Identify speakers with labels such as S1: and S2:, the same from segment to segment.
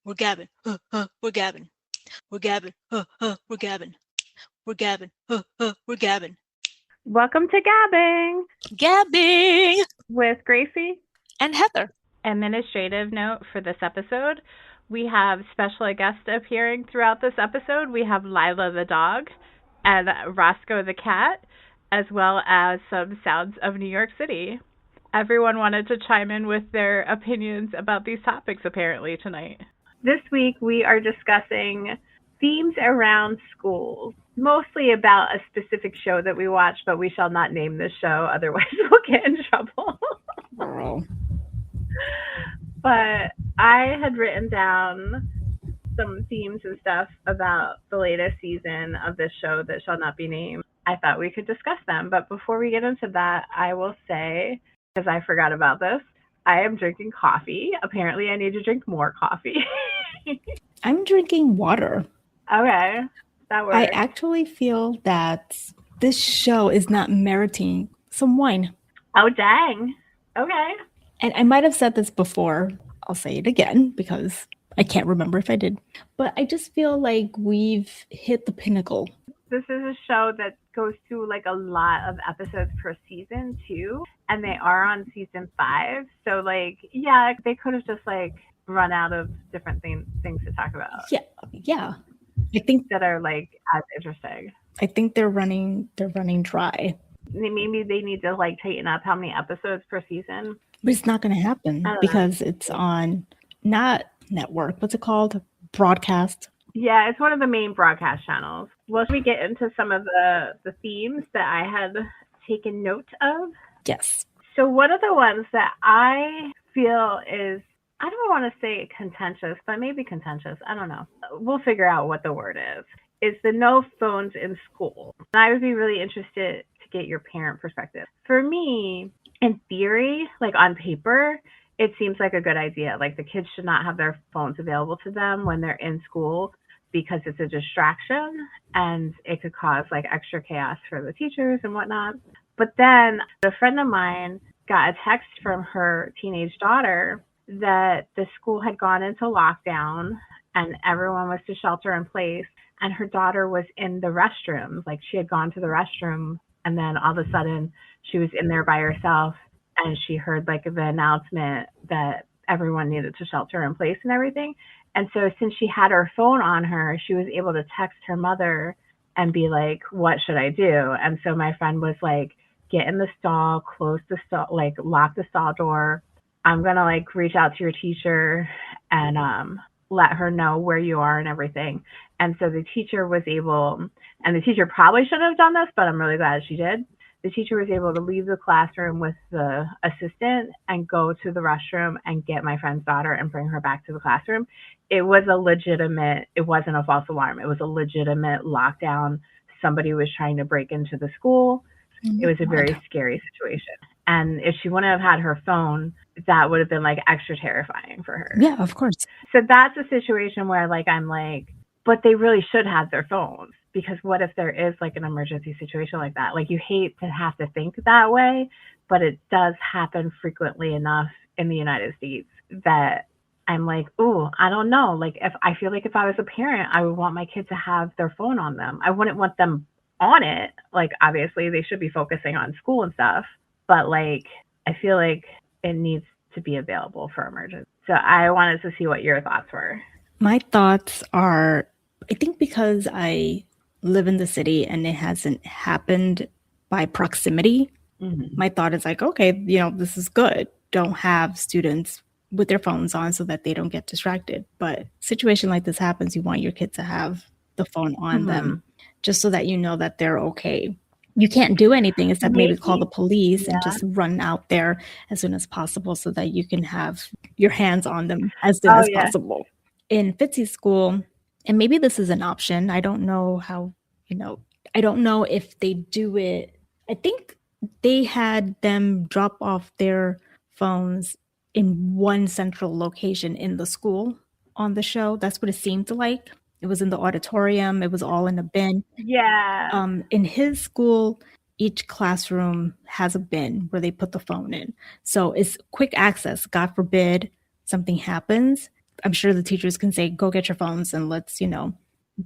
S1: We're gabbing. We're gabbing. We're gabbing. We're gabbing. We're gabbing. We're gabbing.
S2: Welcome to GABbin
S1: Gabbing
S2: with Greicy
S1: and Heather.
S2: Administrative note for this episode. We have special guests appearing throughout this episode. We have Lila the dog and Roscoe the cat, as well as some sounds of New York City. Everyone wanted to chime in with their opinions about these topics apparently tonight. This week we are discussing themes around schools, mostly about a specific show that we watch, but we shall not name this show, otherwise we'll get in trouble.
S1: Girl.
S2: But I had written down some themes and stuff about the latest season of this show that shall not be named. I thought we could discuss them, but before we get into that, I will say, because I forgot about this, I am drinking coffee. Apparently I need to drink more coffee.
S3: I'm drinking water.
S2: Okay, that works.
S3: I actually feel that this show is not meriting some wine.
S2: Oh, dang. Okay.
S3: And I might have said this before. I'll say it again because I can't remember if I did. But I just feel like we've hit the pinnacle.
S2: This is a show that goes through like a lot of episodes per season too. And they are on season 5. So like, yeah, they could have just like run out of different things to talk about.
S3: Yeah. I think
S2: that are like as interesting.
S3: I think they're running dry.
S2: Maybe they need to like tighten up how many episodes per season.
S3: But it's not going to happen because it's on not network. What's it called? Broadcast.
S2: Yeah, it's one of the main broadcast channels. Once we get into some of the themes that I had taken note of.
S3: Yes.
S2: So one of the ones that I feel is, I don't want to say contentious, but maybe contentious. I don't know. We'll figure out what the word is the no phones in school. And I would be really interested to get your parent perspective. For me, in theory, like on paper, it seems like a good idea. Like the kids should not have their phones available to them when they're in school because it's a distraction and it could cause like extra chaos for the teachers and whatnot. But then a friend of mine got a text from her teenage daughter that the school had gone into lockdown and everyone was to shelter in place. And her daughter was in the restroom. Like she had gone to the restroom and then all of a sudden she was in there by herself and she heard like the announcement that everyone needed to shelter in place and everything. And so since she had her phone on her, she was able to text her mother and be like, what should I do? And so my friend was like, get in the stall, close the stall, like lock the stall door. I'm going to like reach out to your teacher and let her know where you are and everything. And so the teacher was able, and the teacher probably shouldn't have done this, but I'm really glad she did. The teacher was able to leave the classroom with the assistant and go to the restroom and get my friend's daughter and bring her back to the classroom. It wasn't a false alarm. It was a legitimate lockdown. Somebody was trying to break into the school. It was a very scary situation. And if she wouldn't have had her phone, that would have been like extra terrifying for her.
S3: Yeah, of course.
S2: So that's a situation where like, I'm like, but they really should have their phones, because what if there is like an emergency situation like that? Like you hate to have to think that way, but it does happen frequently enough in the United States that I'm like, ooh, I don't know. Like if I feel like if I was a parent, I would want my kid to have their phone on them. I wouldn't want them on it. Like obviously they should be focusing on school and stuff, but like I feel like it needs to be available for emergency. So I wanted to see what your thoughts were.
S3: My thoughts are, I think because I live in the city and it hasn't happened by proximity, my thought is like, okay, this is good. Don't have students with their phones on so that they don't get distracted. But situation like this happens, you want your kid to have the phone on them just so that you know that they're okay. You can't do anything except maybe call the police and just run out there as soon as possible so that you can have your hands on them as soon as possible. In Fitzy's school, and maybe this is an option, I don't know how, I don't know if they do it. I think they had them drop off their phones in one central location in the school on the show. That's what it seemed like. It was in the auditorium. It was all in a bin.
S2: Yeah.
S3: In his school, each classroom has a bin where they put the phone in. So it's quick access. God forbid something happens. I'm sure the teachers can say, go get your phones and let's, they don't.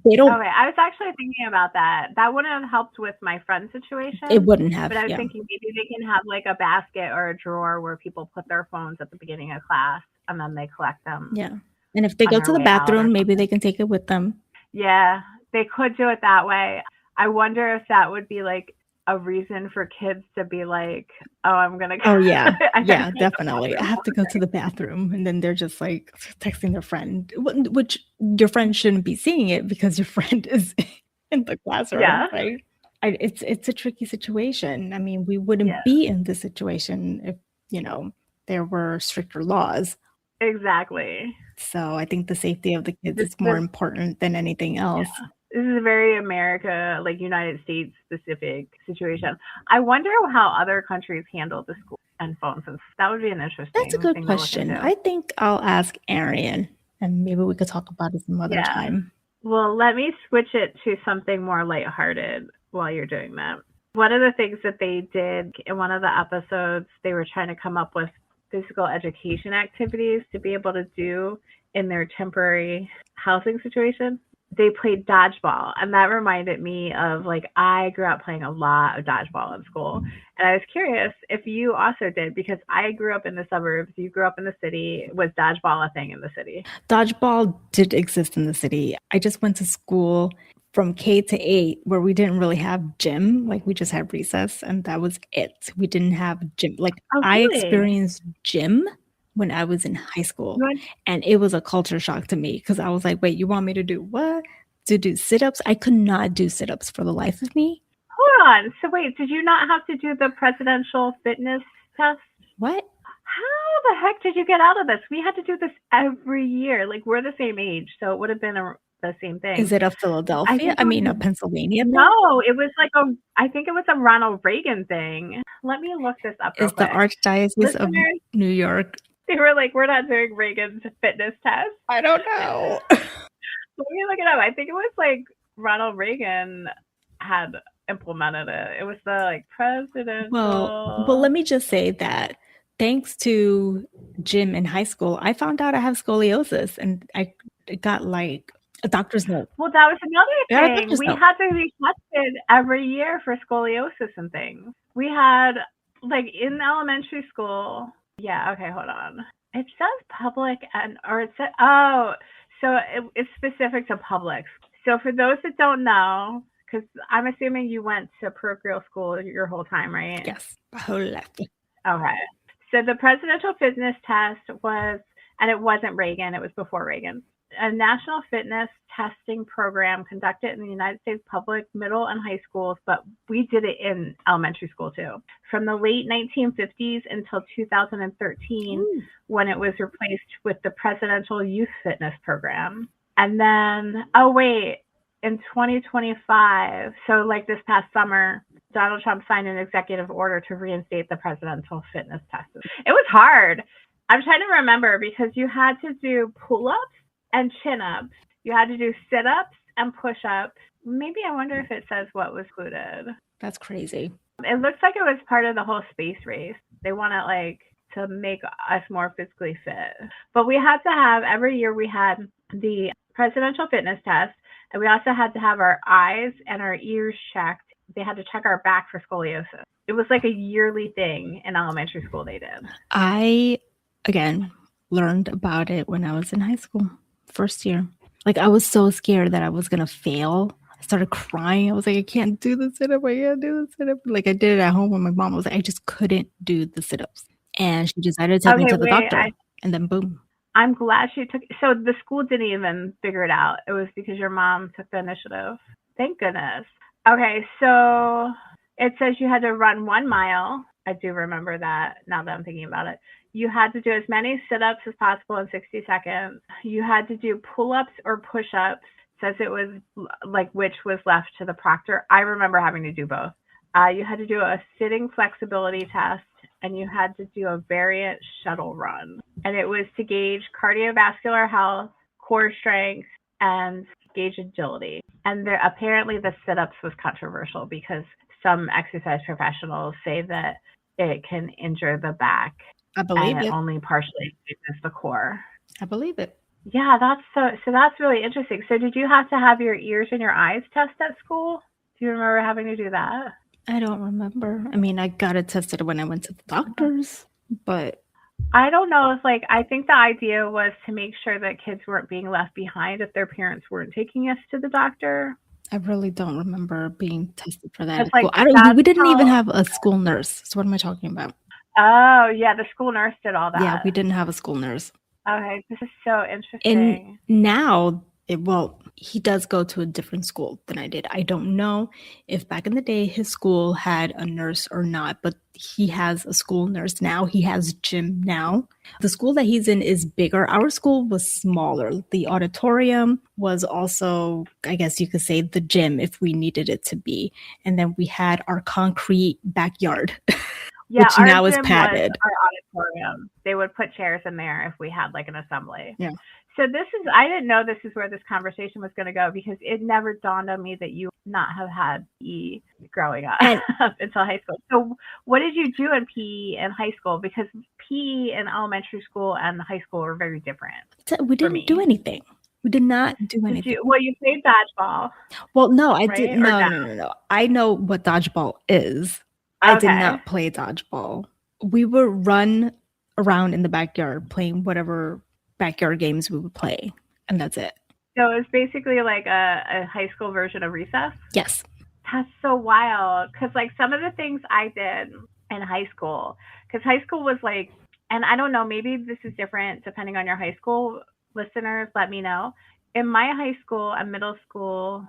S2: Okay, I was actually thinking about that. That wouldn't have helped with my friend's situation.
S3: It wouldn't have,
S2: but I was thinking maybe they can have like a basket or a drawer where people put their phones at the beginning of class and then they collect them.
S3: Yeah. And if they go to the bathroom, maybe they can take it with them.
S2: Yeah, they could do it that way. I wonder if that would be like a reason for kids to be like, oh, I'm going to go.
S3: Oh, yeah. Yeah, definitely. I have to go to the bathroom. And then they're just like texting their friend, which your friend shouldn't be seeing it because your friend is in the classroom, right? It's a tricky situation. I mean, we wouldn't be in this situation if, there were stricter laws.
S2: Exactly.
S3: So I think the safety of the kids is more important than anything else.
S2: Yeah. This is a very America, like United States specific situation. I wonder how other countries handle the school and phones. That would be an interesting
S3: That's a good question. I think I'll ask Arian and maybe we could talk about it some other time.
S2: Well, let me switch it to something more lighthearted while you're doing that. One of the things that they did in one of the episodes, they were trying to come up with physical education activities to be able to do in their temporary housing situation. They played dodgeball, and that reminded me of, like, I grew up playing a lot of dodgeball in school, and I was curious if you also did, because I grew up in the suburbs, you grew up in the city. Was dodgeball a thing in the city?
S3: Dodgeball did exist in the city. I just went to school from K to 8 where we didn't really have gym. Like, we just had recess, and that was it. We didn't have gym. Like, I experienced gym when I was in high school. And it was a culture shock to me because I was like, wait, you want me to do what? To do sit-ups? I could not do sit-ups for the life of me.
S2: Hold on. So wait, did you not have to do the presidential fitness test?
S3: What?
S2: How the heck did you get out of this? We had to do this every year. Like, we're the same age, so it would have been the same thing.
S3: Is it a Philadelphia? I mean, a Pennsylvania thing?
S2: No, it was like I think it was a Ronald Reagan thing. Let me look this up.
S3: Is the Archdiocese of New York?
S2: They were like, we're not doing Reagan's fitness test.
S3: I don't know.
S2: Let me look it up. I think it was like Ronald Reagan had implemented it. It was the like presidential.
S3: Well, let me just say that thanks to gym in high school, I found out I have scoliosis and I got like a doctor's note.
S2: Well, that was another thing. We had to be tested every year for scoliosis and things. We had, like, in elementary school. Yeah, okay, hold on. It says public so it's specific to public. So for those that don't know, because I'm assuming you went to parochial school your whole time, right?
S3: Yes, my whole life.
S2: Okay. So the presidential fitness test was, and it wasn't Reagan, it was before Reagan, a national fitness testing program conducted in the United States public, middle, and high schools, but we did it in elementary school too. From the late 1950s until 2013, when it was replaced with the Presidential Youth Fitness Program. And then, in 2025, so like this past summer, Donald Trump signed an executive order to reinstate the presidential fitness test. It was hard. I'm trying to remember because you had to do pull-ups and chin-ups. You had to do sit-ups and push-ups. Maybe I wonder if it says what was included.
S3: That's crazy.
S2: It looks like it was part of the whole space race. They want to to make us more physically fit. But we had to have, every year we had the presidential fitness test, and we also had to have our eyes and our ears checked. They had to check our back for scoliosis. It was like a yearly thing in elementary school they did.
S3: I, again, learned about it when I was in high school, first year. Like, I was so scared that I was going to fail. I started crying. I was like, I can't do the sit-up. I can't do the sit-up. Like, I did it at home when my mom was like, I just couldn't do the sit-ups. And she decided to take me to the doctor. And then boom.
S2: I'm glad she took. So the school didn't even figure it out. It was because your mom took the initiative. Thank goodness. Okay, so it says you had to run 1 mile. I do remember that now that I'm thinking about it. You had to do as many sit-ups as possible in 60 seconds. You had to do pull-ups or push-ups. It says it was like which was left to the proctor. I remember having to do both. You had to do a sitting flexibility test, and you had to do a variant shuttle run. And it was to gauge cardiovascular health, core strength, and gauge agility. And apparently the sit-ups was controversial because some exercise professionals say that it can injure the back.
S3: I believe
S2: and
S3: it.
S2: Only partially strengthens the core.
S3: I believe it.
S2: Yeah, that's really interesting. So did you have to have your ears and your eyes tested at school? Do you remember having to do that?
S3: I don't remember. I mean, I got it tested when I went to the doctors, but
S2: I don't know if I think the idea was to make sure that kids weren't being left behind if their parents weren't taking us to the doctor.
S3: I really don't remember being tested for that
S2: It's
S3: at school. We didn't even have a school nurse. So what am I talking about?
S2: Oh, yeah, the school nurse did all that.
S3: Yeah, we didn't have a school nurse.
S2: Okay, this is so interesting.
S3: And now, he does go to a different school than I did. I don't know if back in the day his school had a nurse or not, but he has a school nurse now. He has gym now. The school that he's in is bigger. Our school was smaller. The auditorium was also, I guess you could say, the gym if we needed it to be. And then we had our concrete backyard.
S2: Yeah,
S3: which now is padded.
S2: Our auditorium. They would put chairs in there if we had an assembly.
S3: Yeah.
S2: So I didn't know this is where this conversation was going to go because it never dawned on me that you would not have had PE growing up until high school. So what did you do in PE in high school? Because PE in elementary school and high school are very different.
S3: We didn't do anything. We did not do anything.
S2: You played dodgeball.
S3: Well, no, I didn't. No. I know what dodgeball is. I did not play dodgeball. We would run around in the backyard playing whatever backyard games we would play, and that's it.
S2: So it was basically like a high school version of recess?
S3: Yes.
S2: That's so wild. Because some of the things I did in high school, because high school was and I don't know, maybe this is different depending on your high school. Listeners, let me know. In my high school and middle school,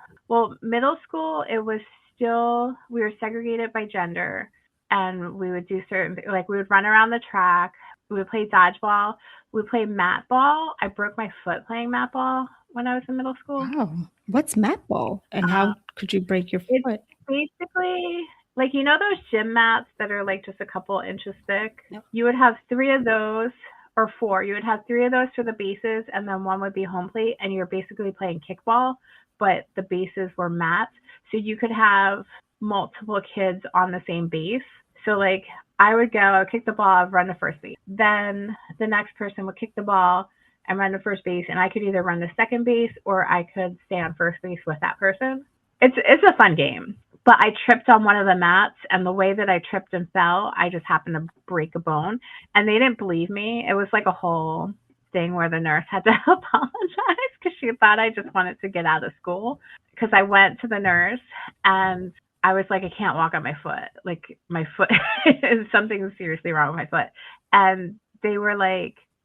S2: it was still, we were segregated by gender, and we would do certain, we would run around the track, we would play dodgeball, we would play mat ball. I broke my foot playing mat ball when I was in middle school.
S3: Wow. What's mat ball? And how could you break your foot?
S2: It's basically those gym mats that are just a couple inches thick? Yep. You would have 3 of those, or 4. You would have 3 of those for the bases, and then 1 would be home plate, and you're basically playing kickball, but the bases were mats. So you could have multiple kids on the same base. So I would go kick the ball, run to first base. Then the next person would kick the ball and run to first base. And I could either run to second base or I could stay on first base with that person. It's a fun game. But I tripped on one of the mats, and the way that I tripped and fell, I just happened to break a bone. And they didn't believe me. It was a whole thing where the nurse had to apologize because she thought I just wanted to get out of school. Because I went to the nurse and I was I can't walk on my foot. My foot is something seriously wrong with my foot. And they were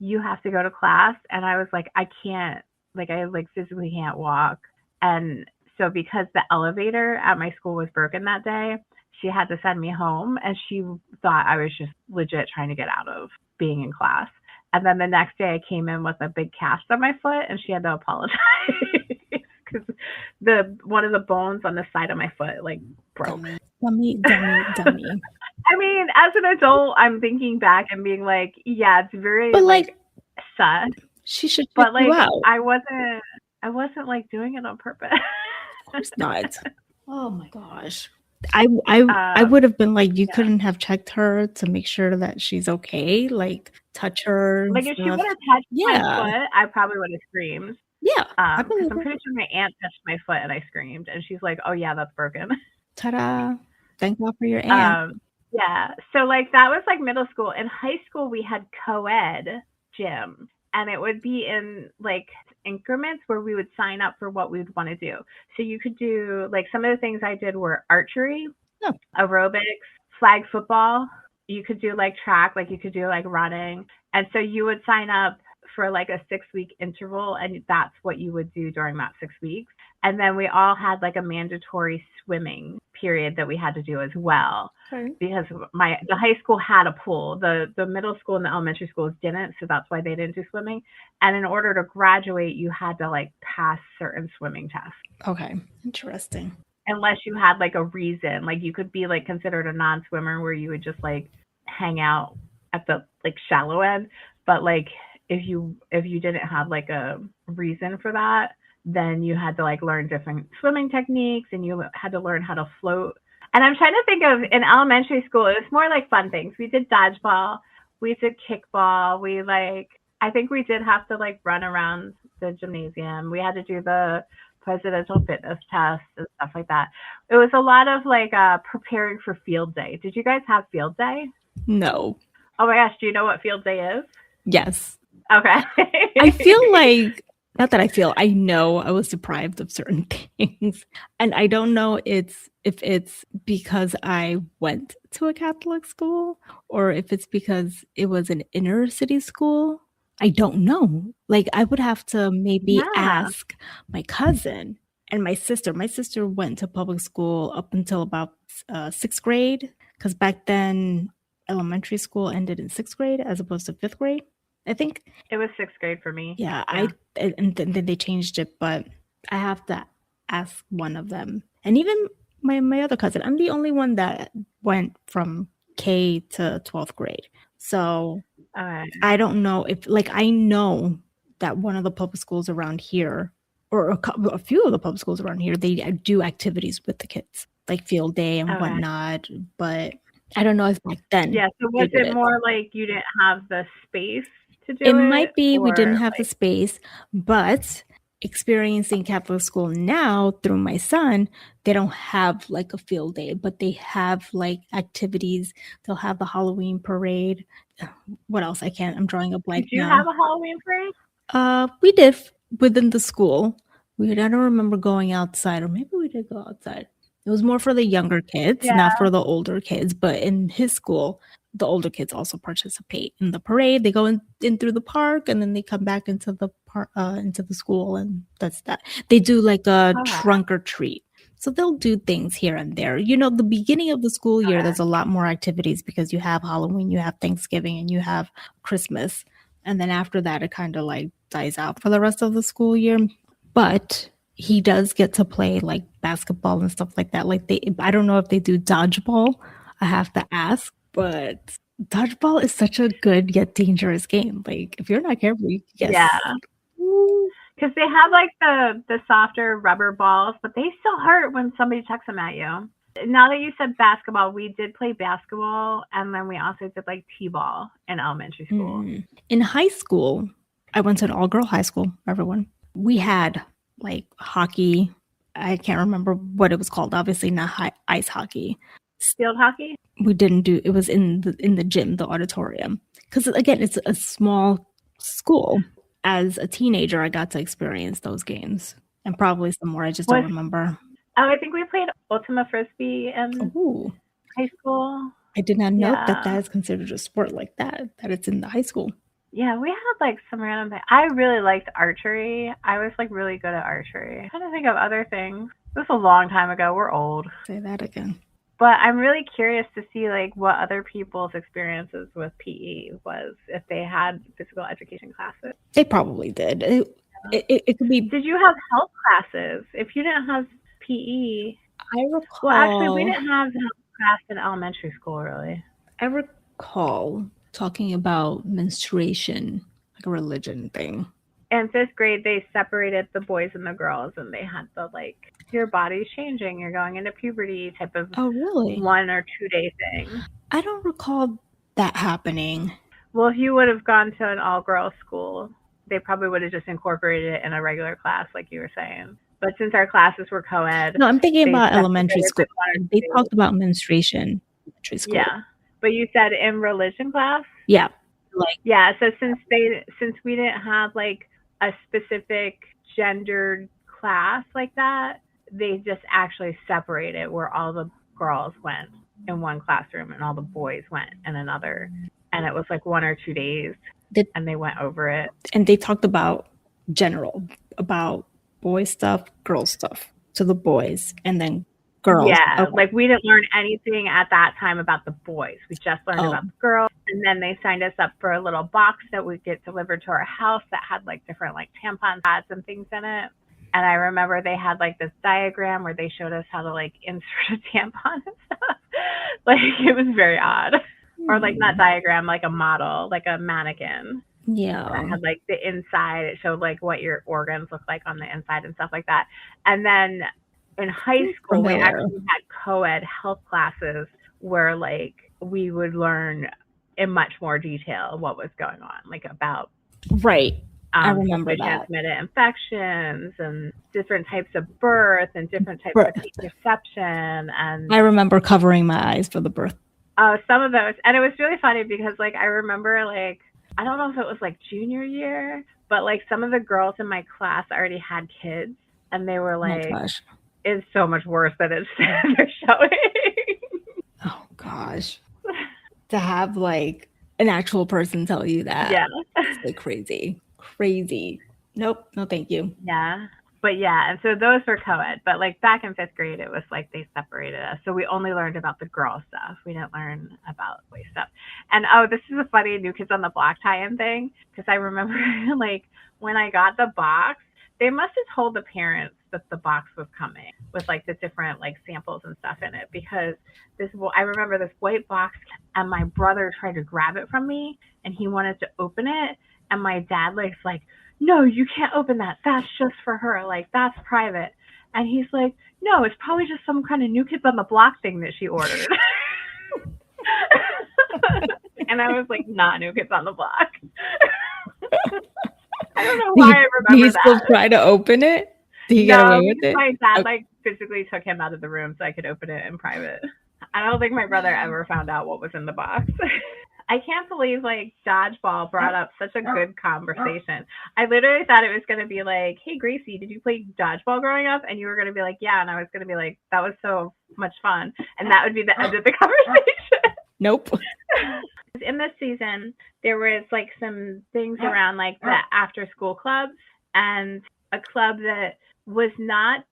S2: you have to go to class. And I was I can't, I physically can't walk. And so because the elevator at my school was broken that day, she had to send me home, and she thought I was just legit trying to get out of being in class. And then the next day I came in with a big cast on my foot, and she had to apologize because one of the bones on the side of my foot broke.
S3: Dummy.
S2: I mean, as an adult, I'm thinking back and being yeah, it's very sus.
S3: She should check you out.
S2: I wasn't doing it on purpose.
S3: Of course not. Oh my gosh. I would have been you couldn't have checked her to make sure that she's okay, touch her.
S2: If she would have touched my foot, I probably would have screamed.
S3: Yeah.
S2: I'm pretty sure my aunt touched my foot and I screamed, and she's like, "Oh yeah, that's broken."
S3: Ta-da. Thank God for your aunt.
S2: Yeah. So that was middle school. In high school we had co-ed gym, and it would be in increments where we would sign up for what we would want to do. So you could do some of the things I did were archery, aerobics, flag football. You could do track, you could do running. And so you would sign up for a 6-week interval, and that's what you would do during that 6 weeks. And then we all had a mandatory swimming period that we had to do as well. Okay. Because the high school had a pool. The middle school and the elementary schools didn't, so that's why they didn't do swimming. And in order to graduate, you had to pass certain swimming tests.
S3: Okay. Interesting.
S2: Unless you had a reason, you could be considered a non-swimmer where you would just hang out at the shallow end. But if you didn't have a reason for that, then you had to learn different swimming techniques, and you had to learn how to float. And I'm trying to think of, in elementary school, it was more fun things. We did dodgeball, we did kickball, we I think we did have to like run around the gymnasium. We had to do the presidential fitness test and stuff like that. It was a lot of like preparing for field day. Did you guys have field day?
S3: No.
S2: Oh my gosh, do you know what field day is?
S3: Yes.
S2: Okay.
S3: I feel like, not that I feel, I know I was deprived of certain things. And I don't know if it's because I went to a Catholic school or if it's because it was an inner city school. I don't know. Like, I would have to maybe ask my cousin and my sister. My sister went to public school up until about 6th grade, because back then elementary school ended in 6th grade as opposed to 5th grade. I think
S2: it was 6th grade for me.
S3: Yeah, and then they changed it, but I have to ask one of them. And even my other cousin, I'm the only one that went from K to 12th grade. So I don't know if, like, I know that one of the public schools around here, or a few of the public schools around here, they do activities with the kids, like field day and whatnot. But I don't know if back then.
S2: Yeah, so was it more like you didn't have the space to do it?
S3: It might be we didn't have the space, but experiencing Catholic school now through my son, they don't have like a field day, but they have like activities. They'll have the Halloween parade. What else? I'm drawing a blank now.
S2: Did you have a Halloween parade?
S3: We did within the school. I don't remember going outside, or maybe we did go outside. It was more for the younger kids, not for the older kids. But in his school, the older kids also participate in the parade. They go in through the park, and then they come back into the into the school, and that's that. They do like a trunk or treat. So they'll do things here and there. You know, the beginning of the school year, there's a lot more activities because you have Halloween, you have Thanksgiving, and you have Christmas. And then after that, it kind of like dies out for the rest of the school year. But he does get to play like basketball and stuff like that. Like I don't know if they do dodgeball. I have to ask, but dodgeball is such a good yet dangerous game. Like if you're not careful, you can get
S2: because they have like the softer rubber balls, but they still hurt when somebody chucks them at you. Now that you said basketball, we did play basketball, and then we also did like t-ball in elementary school.
S3: In high school, I went to an all-girl high school. Everyone, we had like hockey. I can't remember what it was called. Obviously not ice hockey.
S2: Field hockey?
S3: We didn't do it. Was in the gym, the auditorium. Because again, it's a small school. As a teenager, I got to experience those games. And probably some more. I just don't remember.
S2: Oh, I think we played Ultima Frisbee in high school.
S3: I did not know that is considered a sport like that it's in the high school.
S2: Yeah, we had like some random thing. I really liked archery. I was like really good at archery. I'm trying to think of other things. This was a long time ago. We're old.
S3: Say that again.
S2: But I'm really curious to see like what other people's experiences with PE was, if they had physical education classes.
S3: They probably did. It could be.
S2: Did you have health classes? If you didn't have PE,
S3: I recall.
S2: Well, actually, we didn't have health class in elementary school, really.
S3: I recall talking about menstruation, like a religion thing.
S2: In 5th grade, they separated the boys and the girls, and they had the like, your body's changing, you're going into puberty type of 1 or 2 day thing.
S3: I don't recall that happening.
S2: Well, if you would have gone to an all-girls school, they probably would have just incorporated it in a regular class, like you were saying. But since our classes were co-ed.
S3: No, I'm thinking about elementary school. They talked about menstruation in elementary school.
S2: Yeah. But you said in religion class?
S3: Yeah.
S2: So since we didn't have like a specific gendered class like that, they just actually separated where all the girls went in one classroom and all the boys went in another. And it was like 1 or 2 days and they went over it.
S3: And they talked about about boy stuff, girl stuff to the boys, and then girls.
S2: Yeah, like we didn't learn anything at that time about the boys. We just learned about the girls. And then they signed us up for a little box that would get delivered to our house that had like different like tampon pads and things in it. And I remember they had like this diagram where they showed us how to like insert a tampon and stuff. Like it was very odd. Or like not diagram, like a model, like a mannequin.
S3: Yeah.
S2: That had like the inside. It showed like what your organs look like on the inside and stuff like that. And then in high school, we actually had co-ed health classes where like we would learn in much more detail what was going on, like about
S3: Right. I remember
S2: sexually
S3: that.
S2: transmitted infections and different types of birth and different types of contraception. And
S3: I remember covering my eyes for the birth.
S2: Some of those. And it was really funny because, like, I remember, like, I don't know if it was, like, junior year, but, like, some of the girls in my class already had kids. And they were like,
S3: oh, gosh.
S2: It's so much worse than they're showing.
S3: Oh, gosh. To have, like, an actual person tell you that.
S2: Yeah.
S3: It's, like, crazy. Crazy. Nope. No, thank you.
S2: Yeah. But yeah, and so those were co-ed. But like back in 5th grade, it was like they separated us. So we only learned about the girl stuff. We didn't learn about boy stuff. And this is a funny New Kids on the Block tie-in thing. Because I remember like when I got the box, they must have told the parents that the box was coming with like the different like samples and stuff in it. Because I remember this white box and my brother tried to grab it from me and he wanted to open it. And my dad like, no, you can't open that. That's just for her. Like, that's private. And he's like, no, it's probably just some kind of New Kids on the Block thing that she ordered. And I was like, not New Kids on the Block. I don't know why I remember that.
S3: Did he still try to open it? Did he get away with it?
S2: My dad like physically took him out of the room so I could open it in private. I don't think my brother ever found out what was in the box. I can't believe like dodgeball brought up such a good conversation. I literally thought it was going to be like, hey, Gracie, did you play dodgeball growing up? And you were going to be like, yeah. And I was going to be like, that was so much fun. And that would be the end of the conversation.
S3: Nope.
S2: In this season, there was like some things around like the after school clubs, and a club that was not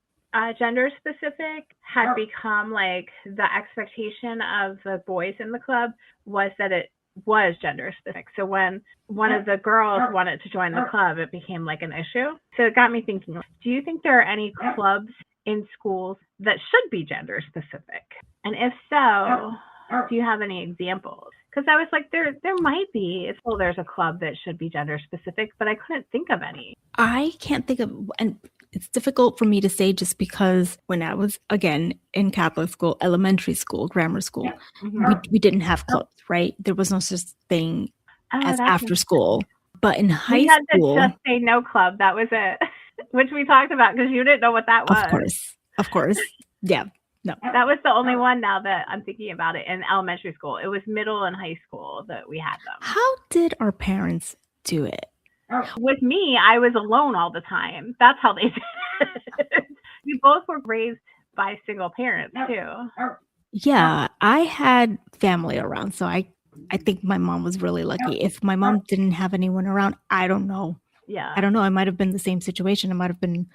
S2: gender specific had become like the expectation of the boys in the club was that it was gender specific. So when one of the girls wanted to join the club, it became like an issue. So it got me thinking, do you think there are any clubs in schools that should be gender specific? And if so, do you have any examples? Because I was like, there might be. Well, there's a club that should be gender specific, but I couldn't think of any.
S3: I can't think of, and it's difficult for me to say just because when I was, again, in Catholic school, elementary school, grammar school, we didn't have clubs, right? There was no such thing as after school. But in high school...
S2: We had to just say no club. That was it. Which we talked about because you didn't know what that was.
S3: Of course. Yeah. No.
S2: That was the only one now that I'm thinking about it in elementary school. It was middle and high school that we had them.
S3: How did our parents do it?
S2: With me, I was alone all the time. That's how they did it. We both were raised by single parents too.
S3: Yeah, I had family around, so I think my mom was really lucky. If my mom didn't have anyone around, I don't know.
S2: Yeah.
S3: I don't know. I might have been the same situation. I might have been,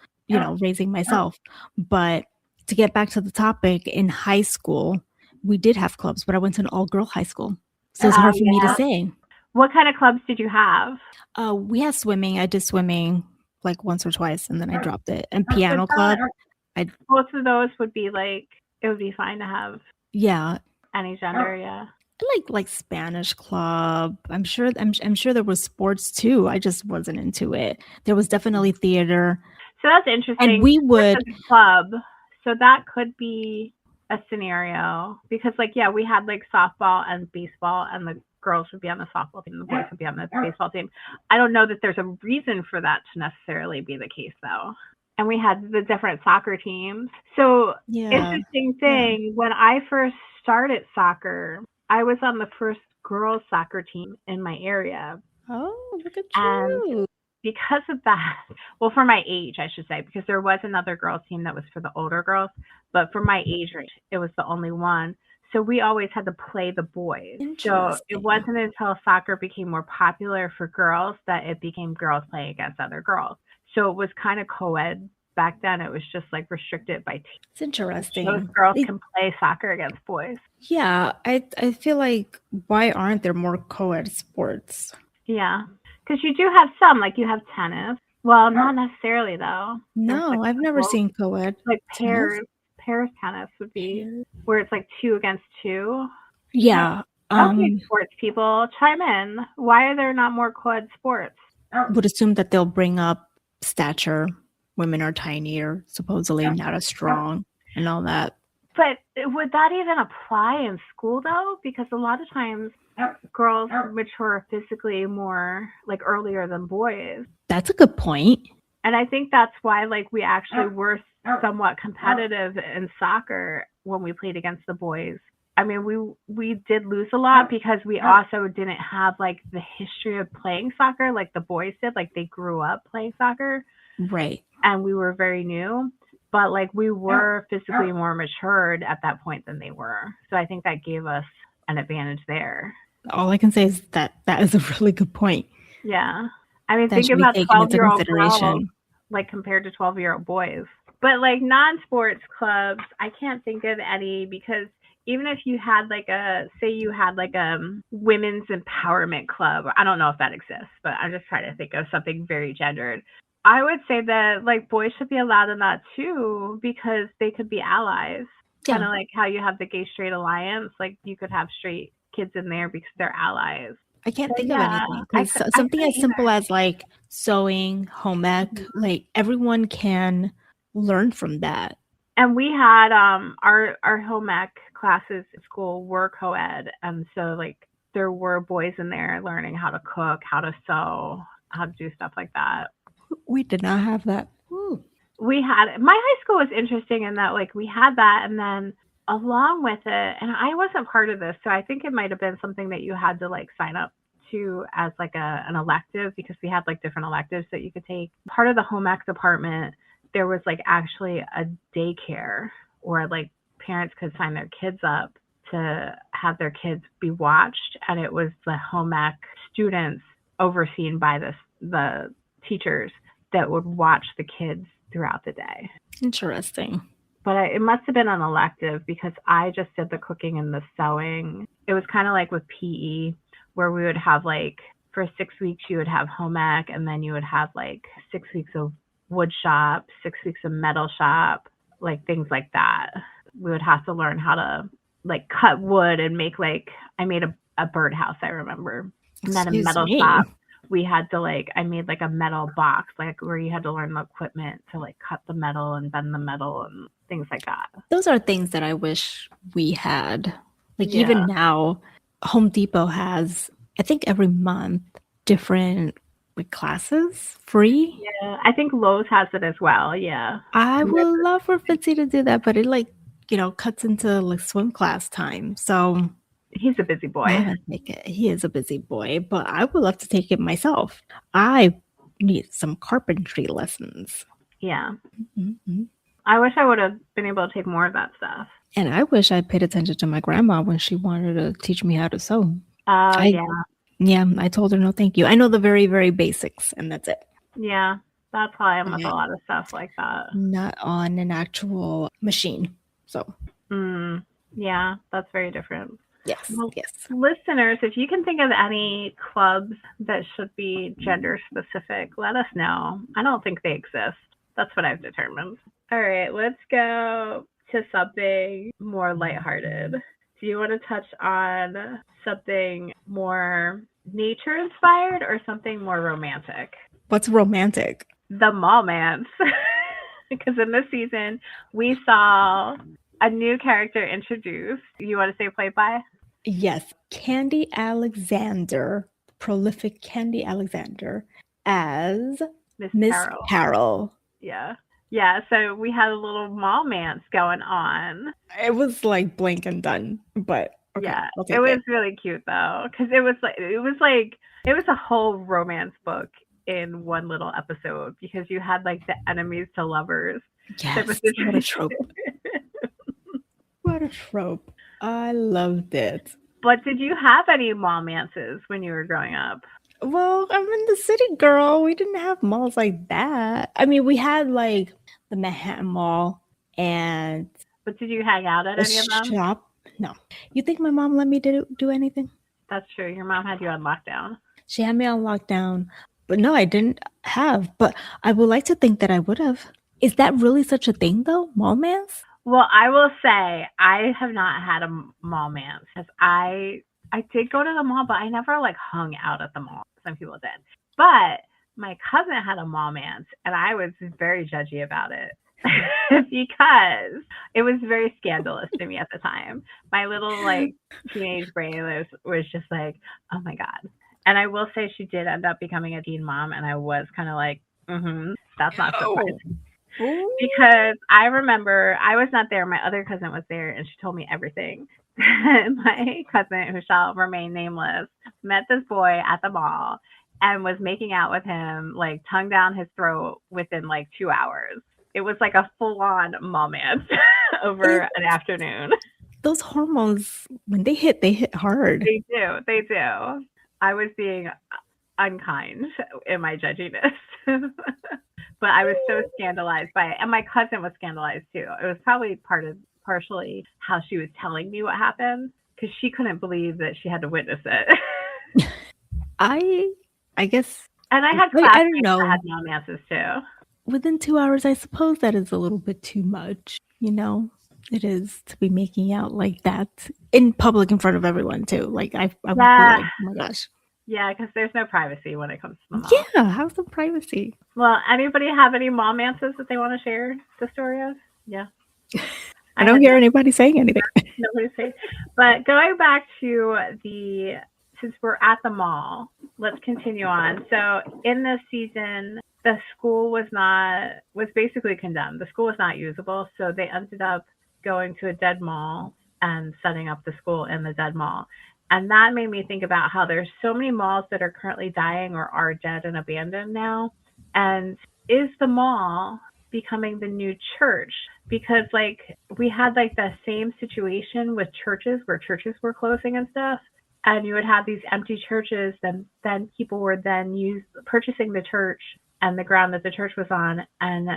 S3: raising myself. But to get back to the topic, in high school, we did have clubs, but I went to an all-girl high school. So it's hard for me to say.
S2: What kind of clubs did you have?
S3: We had swimming. I did swimming like once or twice, and then I dropped it. And piano club.
S2: Both of those would be like, it would be fine to have.
S3: Yeah.
S2: Any gender, yeah.
S3: I like Spanish club. I'm sure there was sports too. I just wasn't into it. There was definitely theater.
S2: So that's interesting.
S3: And we would
S2: club. So that could be a scenario because we had like softball and baseball, and the girls would be on the softball team, and the boys would be on the baseball team. I don't know that there's a reason for that to necessarily be the case though. And we had the different soccer teams. So interesting thing, when I first started soccer, I was on the first girls soccer team in my area.
S3: Oh, look at you.
S2: And because of that, well, for my age, I should say, because there was another girls team that was for the older girls, but for my age range, it was the only one. So we always had to play the boys. So it wasn't until soccer became more popular for girls that it became girls playing against other girls. So it was kind of co-ed back then. It was just like restricted by teams.
S3: It's interesting.
S2: Those girls can play soccer against boys.
S3: Yeah, I feel like, why aren't there more co-ed sports?
S2: Yeah, because you do have some, like you have tennis. Well, not necessarily though.
S3: No, I've never seen co-ed.
S2: Like pairs tennis would be where it's like 2 against 2.
S3: Yeah.
S2: Okay, sports people, chime in. Why are there not more co-ed sports?
S3: I would assume that they'll bring up stature. Women are tinier, supposedly not as strong, and all that.
S2: But would that even apply in school though? Because a lot of times, girls mature physically more like earlier than boys.
S3: That's a good point.
S2: And I think that's why like we actually were somewhat competitive in soccer when we played against the boys. I mean, we did lose a lot because we also didn't have like the history of playing soccer like the boys did. Like they grew up playing soccer.
S3: Right.
S2: And we were very new. But like we were physically more matured at that point than they were. So I think that gave us an advantage there.
S3: All I can say is that is a really good point.
S2: Yeah. I mean, think about 12-year-old girls like compared to 12-year-old boys. But like non-sports clubs, I can't think of any because even if you had like say you had like a women's empowerment club, I don't know if that exists, but I'm just trying to think of something very gendered. I would say that like boys should be allowed in that too because they could be allies. Yeah. Kind of like how you have the Gay Straight Alliance, like you could have straight kids in there because they're allies.
S3: I can't think of anything because something as simple as like sewing, home ec, like everyone can learn from that.
S2: And we had our home ec classes at school were co-ed, and so like there were boys in there learning how to cook, how to sew, how to do stuff like that.
S3: We did not have that.
S2: Ooh. We had my high school was interesting in that like we had that, and then along with it, and I wasn't part of this, so I think it might have been something that you had to like sign up to as like an elective because we had like different electives that you could take. Part of the home ec department, there was like actually a daycare or like parents could sign their kids up to have their kids be watched, and it was the home ec students overseen by the teachers that would watch the kids throughout the day.
S3: Interesting.
S2: But it must have been an elective because I just did the cooking and the sewing. It was kind of like with PE where we would have like for 6 weeks you would have home ec, and then you would have like 6 weeks of wood shop, 6 weeks of metal shop, like things like that. We would have to learn how to like cut wood and make like I made a birdhouse, I remember. And then a metal shop. We had to like I made like a metal box, like where you had to learn the equipment to like cut the metal and bend the metal and things like that.
S3: Those are things that I wish we had. Like even now, Home Depot has, I think every month, different classes free.
S2: Yeah, I think Lowe's has it as well. Yeah.
S3: I would love for Fitzy to do that, but it like, cuts into like swim class time. So
S2: he's a busy boy.
S3: He is a busy boy, but I would love to take it myself. I need some carpentry lessons.
S2: Yeah. Mm-hmm. I wish I would have been able to take more of that stuff.
S3: And I wish I paid attention to my grandma when she wanted to teach me how to sew.
S2: Yeah.
S3: Yeah, I told her no thank you. I know the very, very basics, and that's it.
S2: Yeah, that's how I am with a lot of stuff like that.
S3: Not on an actual machine. So.
S2: Yeah, that's very different.
S3: Yes,
S2: well,
S3: yes.
S2: Listeners, if you can think of any clubs that should be gender specific, let us know. I don't think they exist. That's what I've determined. All right, let's go to something more lighthearted. Do you want to touch on something more nature inspired or something more romantic?
S3: What's romantic?
S2: The Mallmans. Because in this season, we saw a new character introduced. You want to say played by?
S3: Yes. Candy Alexander, prolific Candy Alexander, as Miss Carol.
S2: Yeah. Yeah, so we had a little Mallmans going on.
S3: It was like blink and done, but okay,
S2: yeah, it was really cute though, because it was a whole romance book in one little episode because you had like the enemies to lovers.
S3: Yes, what a trope. What a trope. I loved it.
S2: But did you have any Mallmances when you were growing up?
S3: Well, I'm in the city, girl. We didn't have malls like that. I mean, we had like the Manhattan Mall and...
S2: But did you hang out at any of them?
S3: Shop? No. You think my mom let me do anything?
S2: That's true. Your mom had you on lockdown.
S3: She had me on lockdown. But no, I didn't have. But I would like to think that I would have. Is that really such a thing, though? Mallmans?
S2: Well, I will say I have not had a Mallmans because I did go to the mall, but I never like hung out at the mall. Some people did. But my cousin had a Mallmans, and I was very judgy about it because it was very scandalous to me at the time. My little like teenage brain was just like, oh my God. And I will say she did end up becoming a teen mom, and I was kind of like, that's not surprising. Because I remember I was not there. My other cousin was there, and she told me everything. My cousin, who shall remain nameless, met this boy at the mall and was making out with him, like tongue down his throat within like 2 hours. It was like a full-on momance over an afternoon.
S3: Those hormones, when they hit hard.
S2: They do. I was being unkind in my judginess. But I was so scandalized by it. And my cousin was scandalized too. It was probably partially how she was telling me what happened, because she couldn't believe that she had to witness it.
S3: I guess.
S2: And I had classmates that had romances too.
S3: Within 2 hours, I suppose that is a little bit too much. It is to be making out like that in public in front of everyone too. Like I would be like, oh my gosh.
S2: Yeah, because there's no privacy when it comes to the mall.
S3: Yeah, have some privacy.
S2: Well, anybody have any momances that they want to share the story of? Yeah.
S3: I don't hear anybody saying anything.
S2: Nobody's saying. But going back to since we're at the mall, let's continue on. So in this season, the school was basically condemned. The school was not usable, so they ended up going to a dead mall and setting up the school in the dead mall. And that made me think about how there's so many malls that are currently dying or are dead and abandoned now. And is the mall becoming the new church? Because like we had like the same situation with churches, where churches were closing and stuff. And you would have these empty churches, then people were then purchasing the church and the ground that the church was on and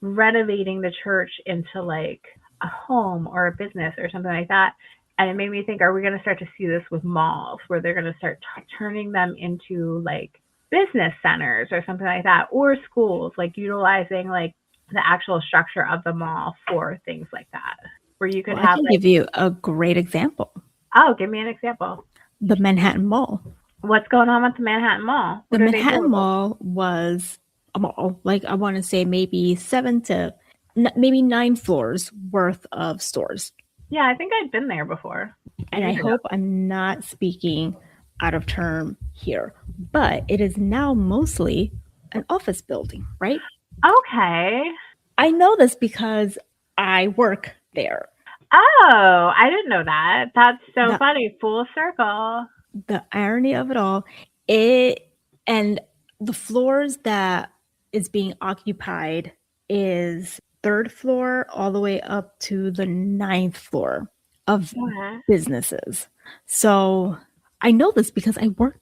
S2: renovating the church into like a home or a business or something like that. And it made me think, are we going to start to see this with malls, where they're going to start turning them into like business centers or something like that, or schools, like utilizing like the actual structure of the mall for things like that, where you could have. I can
S3: give you a great example.
S2: Oh, give me an example.
S3: The Manhattan Mall.
S2: What's going on with the Manhattan Mall?
S3: The Manhattan Mall was a mall, like I want to say maybe 7 to maybe 9 floors worth of stores.
S2: Yeah, I think I've been there before.
S3: And I hope I'm not speaking out of term here, but it is now mostly an office building, right?
S2: Okay.
S3: I know this because I work there.
S2: Oh, I didn't know that. That's so funny. Full circle.
S3: The irony of it all, and the floors that is being occupied is 3rd floor all the way up to the 9th floor of businesses. So I know this because I work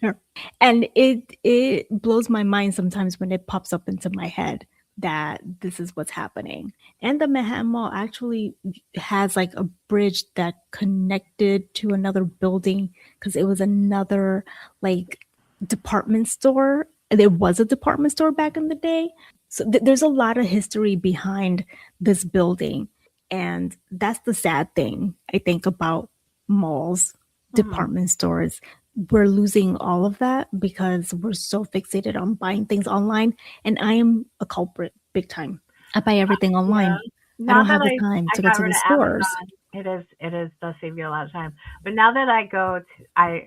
S3: there, and it blows my mind sometimes when it pops up into my head that this is what's happening. And the Manhattan Mall actually has like a bridge that connected to another building, because it was another like department store. There was a department store back in the day. So there's a lot of history behind this building. And that's the sad thing, I think, about malls, department stores. We're losing all of that because we're so fixated on buying things online. And I am a culprit big time. I buy everything online. I don't have the time to go to the stores.
S2: Amazon, it does save you a lot of time. But now that I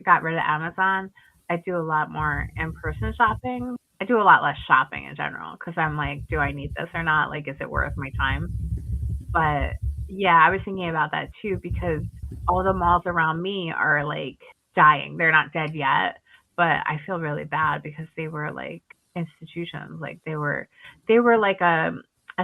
S2: got rid of Amazon, I do a lot more in-person shopping. I do a lot less shopping in general, because I'm like, do I need this or not? Like, is it worth my time? But yeah, I was thinking about that too, because all the malls around me are like dying. They're not dead yet, but I feel really bad because they were like institutions. Like they were like a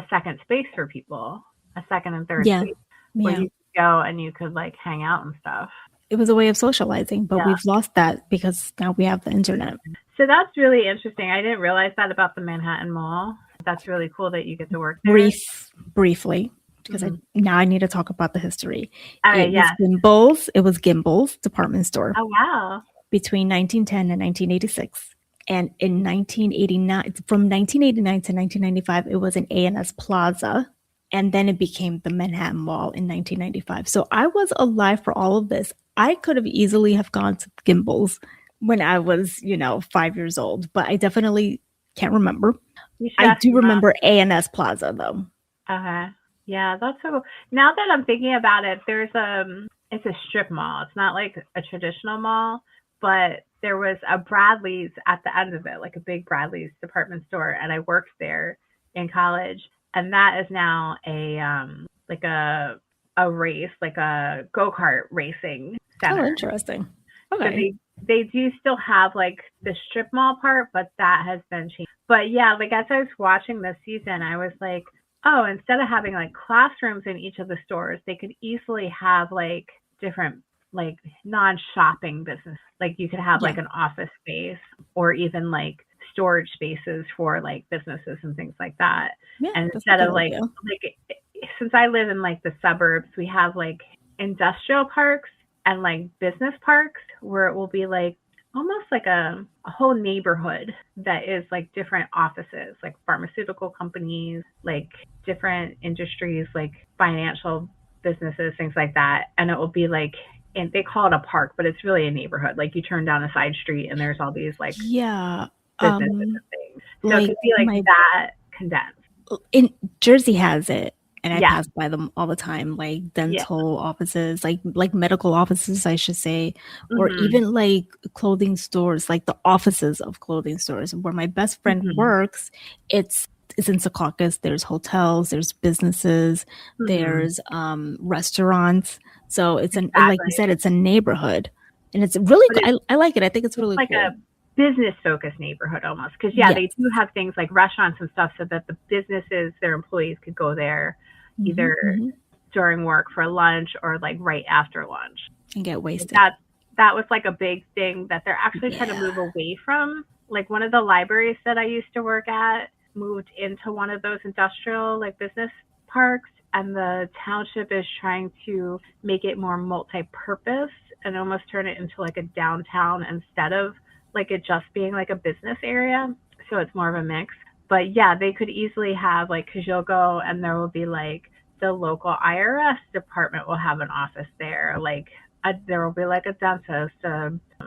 S2: second space for people, a second and third space where you could go and you could like hang out and stuff.
S3: It was a way of socializing, but we've lost that because now we have the internet.
S2: So that's really interesting. I didn't realize that about the Manhattan Mall. That's really cool that you get to work there.
S3: Briefly, because now I need to talk about the history.
S2: It
S3: was Gimbel's department store.
S2: Oh, wow.
S3: Between 1910 and 1986. And in 1989, from 1989 to 1995, it was an A&S Plaza. And then it became the Manhattan Mall in 1995. So I was alive for all of this. I could have easily have gone to Gimbel's when I was, 5 years old, but I definitely can't remember. I do remember A&S Plaza though.
S2: Yeah, that's so cool. Now that I'm thinking about it, it's a strip mall. It's not like a traditional mall, but there was a Bradley's at the end of it, like a big Bradley's department store, and I worked there in college, and that is now like a race, like a go-kart racing center.
S3: Oh, interesting.
S2: So
S3: Okay.
S2: they do still have like the strip mall part, but that has been changed. But yeah, like as I was watching this season, I was like, oh, instead of having like classrooms in each of the stores, they could easily have like different like non-shopping business. Like you could have
S3: Yeah.
S2: like an office space or even like storage spaces for like businesses and things like that.
S3: Yeah,
S2: And
S3: that's a
S2: instead
S3: good
S2: of like
S3: idea.
S2: since I live in like the suburbs, we have like industrial parks and like business parks where it will be like almost like a whole neighborhood that is like different offices, like pharmaceutical companies, like different industries, like financial businesses, things like that. And it will be like, and they call it a park, but it's really a neighborhood. Like you turn down a side street and there's all these like
S3: Yeah.
S2: businesses and things. So it
S3: Like
S2: could be like
S3: my
S2: that condensed.
S3: in Jersey has it, and I
S2: Yeah.
S3: pass by them all the time, like
S2: Yeah.
S3: dental offices, like medical offices, I should say, or
S2: Mm-hmm.
S3: even like clothing stores, like the offices of clothing stores. Where my best friend
S2: Mm-hmm.
S3: works, it's in Secaucus. There's hotels, there's businesses, there's restaurants. So it's and like you
S2: Exactly.
S3: said, it's a neighborhood, and it's really
S2: But
S3: I like it. I think it's
S2: it's
S3: really
S2: like
S3: cool.
S2: a business focused neighborhood almost. Because yeah, they
S3: Yes.
S2: do have things like restaurants and stuff so that the businesses, their employees could go there either during work for lunch or like right after lunch.
S3: And get wasted.
S2: That was like a big thing that they're actually trying to move away from. Like one of the libraries that I used to work at moved into one of those industrial like business parks, and the township is trying to make it more multi-purpose and almost turn it into like a downtown instead of like it just being like a business area. So it's more of a mix. But yeah, they could easily have like, because you'll go and there will be like the local IRS department will have an office there. Like there will be like a dentist,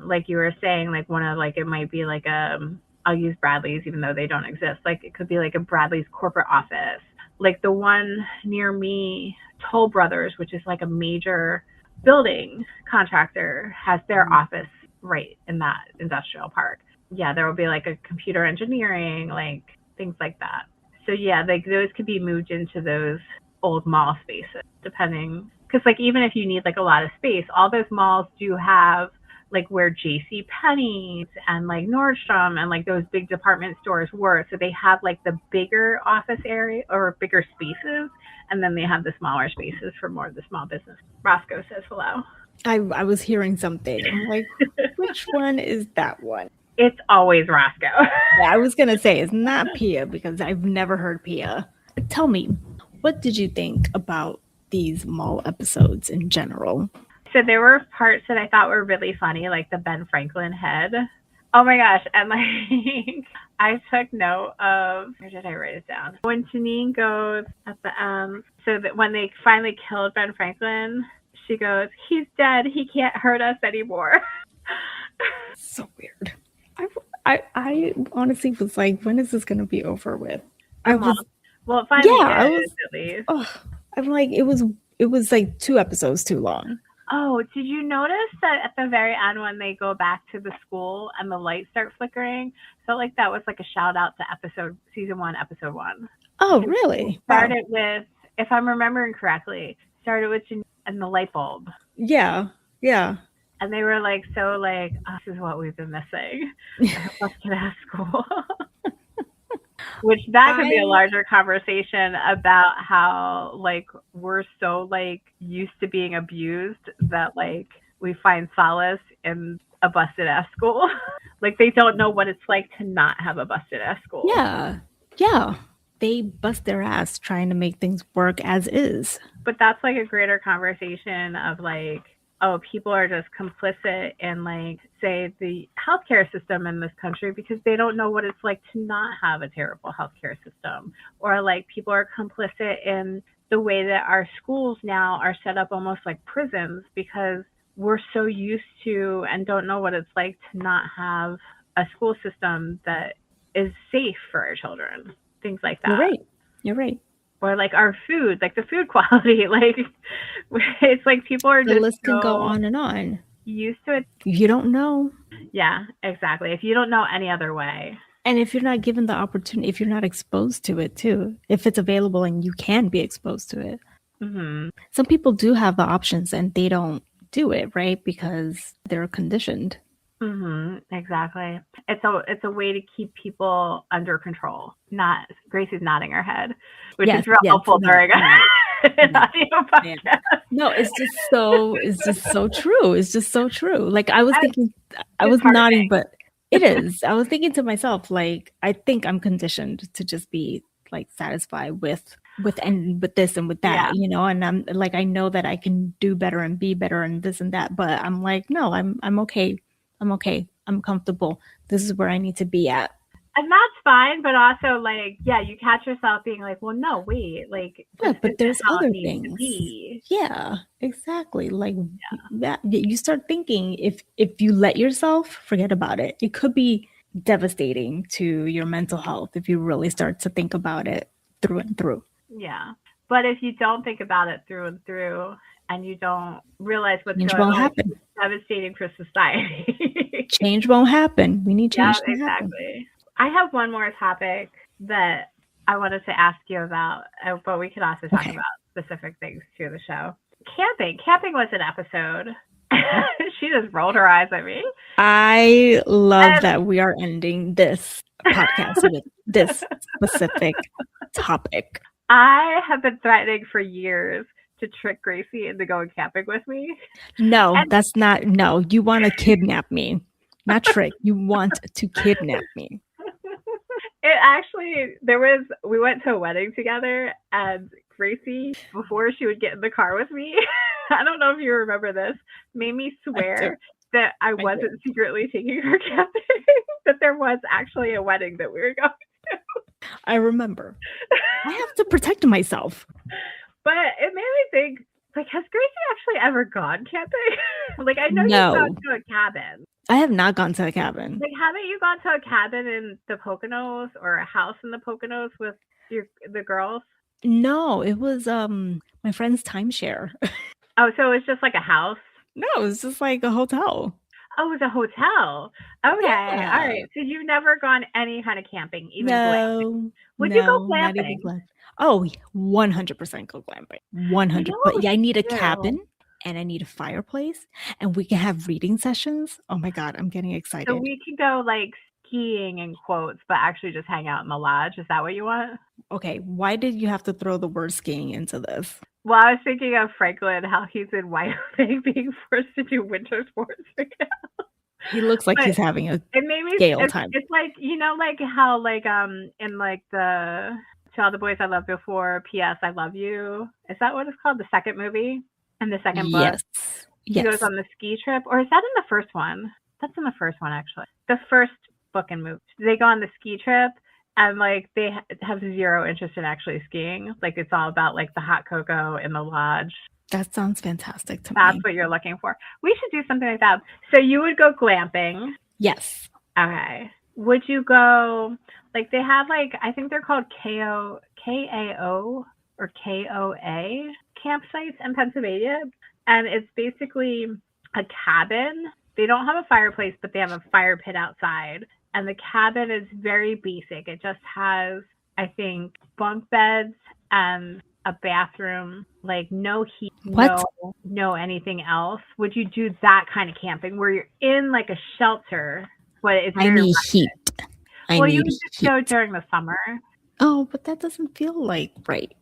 S2: like you were saying, like one of like it might be like I'll use Bradley's even though they don't exist. Like it could be like a Bradley's corporate office. Like the one near me, Toll Brothers, which is like a major building contractor, has their office right in that industrial park. Yeah, there will be like a computer engineering, like things like that. So yeah, like those could be moved into those old mall spaces, depending. Because like even if you need like a lot of space, all those malls do have like where J.C. Penney's and like Nordstrom and like those big department stores were. So they have like the bigger office area or bigger spaces, and then they have the smaller spaces for more of the small business. Roscoe says hello.
S3: I was hearing something. I'm like, which one is that one?
S2: It's always Roscoe.
S3: Yeah, I was gonna say it's not Pia because I've never heard Pia. Tell me, what did you think about these mall episodes in general?
S2: So there were parts that I thought were really funny, like the Ben Franklin head. Oh my gosh. And like I took note of, where did I write it down? When Janine goes at the so that when they finally killed Ben Franklin, she goes, he's dead. He can't hurt us anymore.
S3: So weird. I honestly was like, when is this gonna be over with?
S2: Well, it finally is, at least.
S3: I'm like, it was like 2 episodes too long.
S2: Oh, did you notice that at the very end when they go back to the school and the lights start flickering? Felt like that was like a shout out to season 1, episode 1.
S3: Oh, really?
S2: Started with, if I'm remembering correctly, started with Janine and the light bulb.
S3: Yeah.
S2: And they were like, so like, oh, this is what we've been missing. Let's get out of school. Which that could be a larger conversation about how like we're so like used to being abused that like we find solace in a busted ass school. Like they don't know what it's like to not have a busted ass school.
S3: Yeah. They bust their ass trying to make things work as is.
S2: But that's like a greater conversation of like, oh, people are just complicit in like, say, the healthcare system in this country because they don't know what it's like to not have a terrible healthcare system. Or like people are complicit in the way that our schools now are set up almost like prisons because we're so used to and don't know what it's like to not have a school system that is safe for our children. Things like that.
S3: You're right.
S2: or like our food, like the food quality. Like it's like people are
S3: The
S2: just
S3: list can go on and on.
S2: Used to it.
S3: You don't know.
S2: Yeah, exactly. If you don't know any other way.
S3: And if you're not given the opportunity, if you're not exposed to it too, if it's available and you can be exposed to it.
S2: Mm-hmm.
S3: Some people do have the options and they don't do it, right? Because they're conditioned.
S2: Mm-hmm. Exactly. It's a way to keep people under control. Not Gracie's nodding her head, which is real helpful during an audio podcast.
S3: No, it's just so true. It's just so true. Like I was thinking, I was nodding, but it is. I was thinking to myself, like, I think I'm conditioned to just be like satisfied with this and with that, you know, and I'm like, I know that I can do better and be better and this and that, but I'm like, no, I'm okay. I'm okay. I'm comfortable. This is where I need to be at.
S2: And that's fine, but also like, you catch yourself being like, well, no, wait, like,
S3: but there's other things. Yeah, exactly. Like that, you start thinking if you let yourself, forget about it. It could be devastating to your mental health if you really start to think about it through and through.
S2: Yeah, but if you don't think about it through and through, and you don't realize what's
S3: change
S2: going
S3: won't
S2: on,
S3: happen.
S2: It's devastating for society.
S3: Change won't happen. We need change to
S2: exactly.
S3: happen.
S2: I have one more topic that I wanted to ask you about, but we could also talk about specific things to the show. Camping. Camping was an episode. She just rolled her eyes at me.
S3: I love that we are ending this podcast with this specific topic.
S2: I have been threatening for years to trick Gracie into going camping with me.
S3: No, that's not. No, you want to kidnap me. Not trick. You want to kidnap me.
S2: It actually, we went to a wedding together, and Gracie, before she would get in the car with me, I don't know if you remember this, made me swear that I wasn't secretly taking her camping, that there was actually a wedding that we were going to.
S3: I remember. I have to protect myself.
S2: But it made me think, like, has Gracie actually ever gone camping? Like, I know you've gone to a cabin.
S3: I have not gone to a cabin.
S2: Like, haven't you gone to a cabin in the Poconos or a house in the Poconos with the girls?
S3: No, it was my friend's timeshare.
S2: Oh, so it was just like a house?
S3: No, it was just like a hotel.
S2: Oh, it was a hotel. Okay, all right. So you've never gone any kind of camping, even glamping? Would you go glamping?
S3: Oh, 100% go glamping. 100. But I need a cabin. And I need a fireplace, and we can have reading sessions. Oh my God, I'm getting excited.
S2: So we can go like skiing in quotes, but actually just hang out in the lodge. Is that what you want?
S3: Okay, why did you have to throw the word skiing into this?
S2: Well, I was thinking of Franklin, how he's in Wyoming being forced to do winter sports again.
S3: He looks like he's having a gale time.
S2: It's like, you know, like how like in like the To All the Boys I Loved Before, P.S. I Love You. Is that what it's called? The second movie? In the second book?
S3: Yes.
S2: He goes on the ski trip. Or is that in the first one? That's in the first one, actually. The first book and movie. They go on the ski trip, and like they have zero interest in actually skiing. Like it's all about like the hot cocoa in the lodge.
S3: That sounds fantastic to me.
S2: That's what you're looking for. We should do something like that. So you would go glamping.
S3: Yes.
S2: Okay. Would you go, like they have like, I think they're called KAO or KOA campsites in Pennsylvania, and it's basically a cabin. They don't have a fireplace, but they have a fire pit outside, and the cabin is very basic. It just has, I think, bunk beds and a bathroom, like no heat, no anything else. Would you do that kind of camping where you're in like a shelter, but it's very
S3: I need heat.
S2: Well, you would just go during the summer.
S3: Oh, but that doesn't feel like right.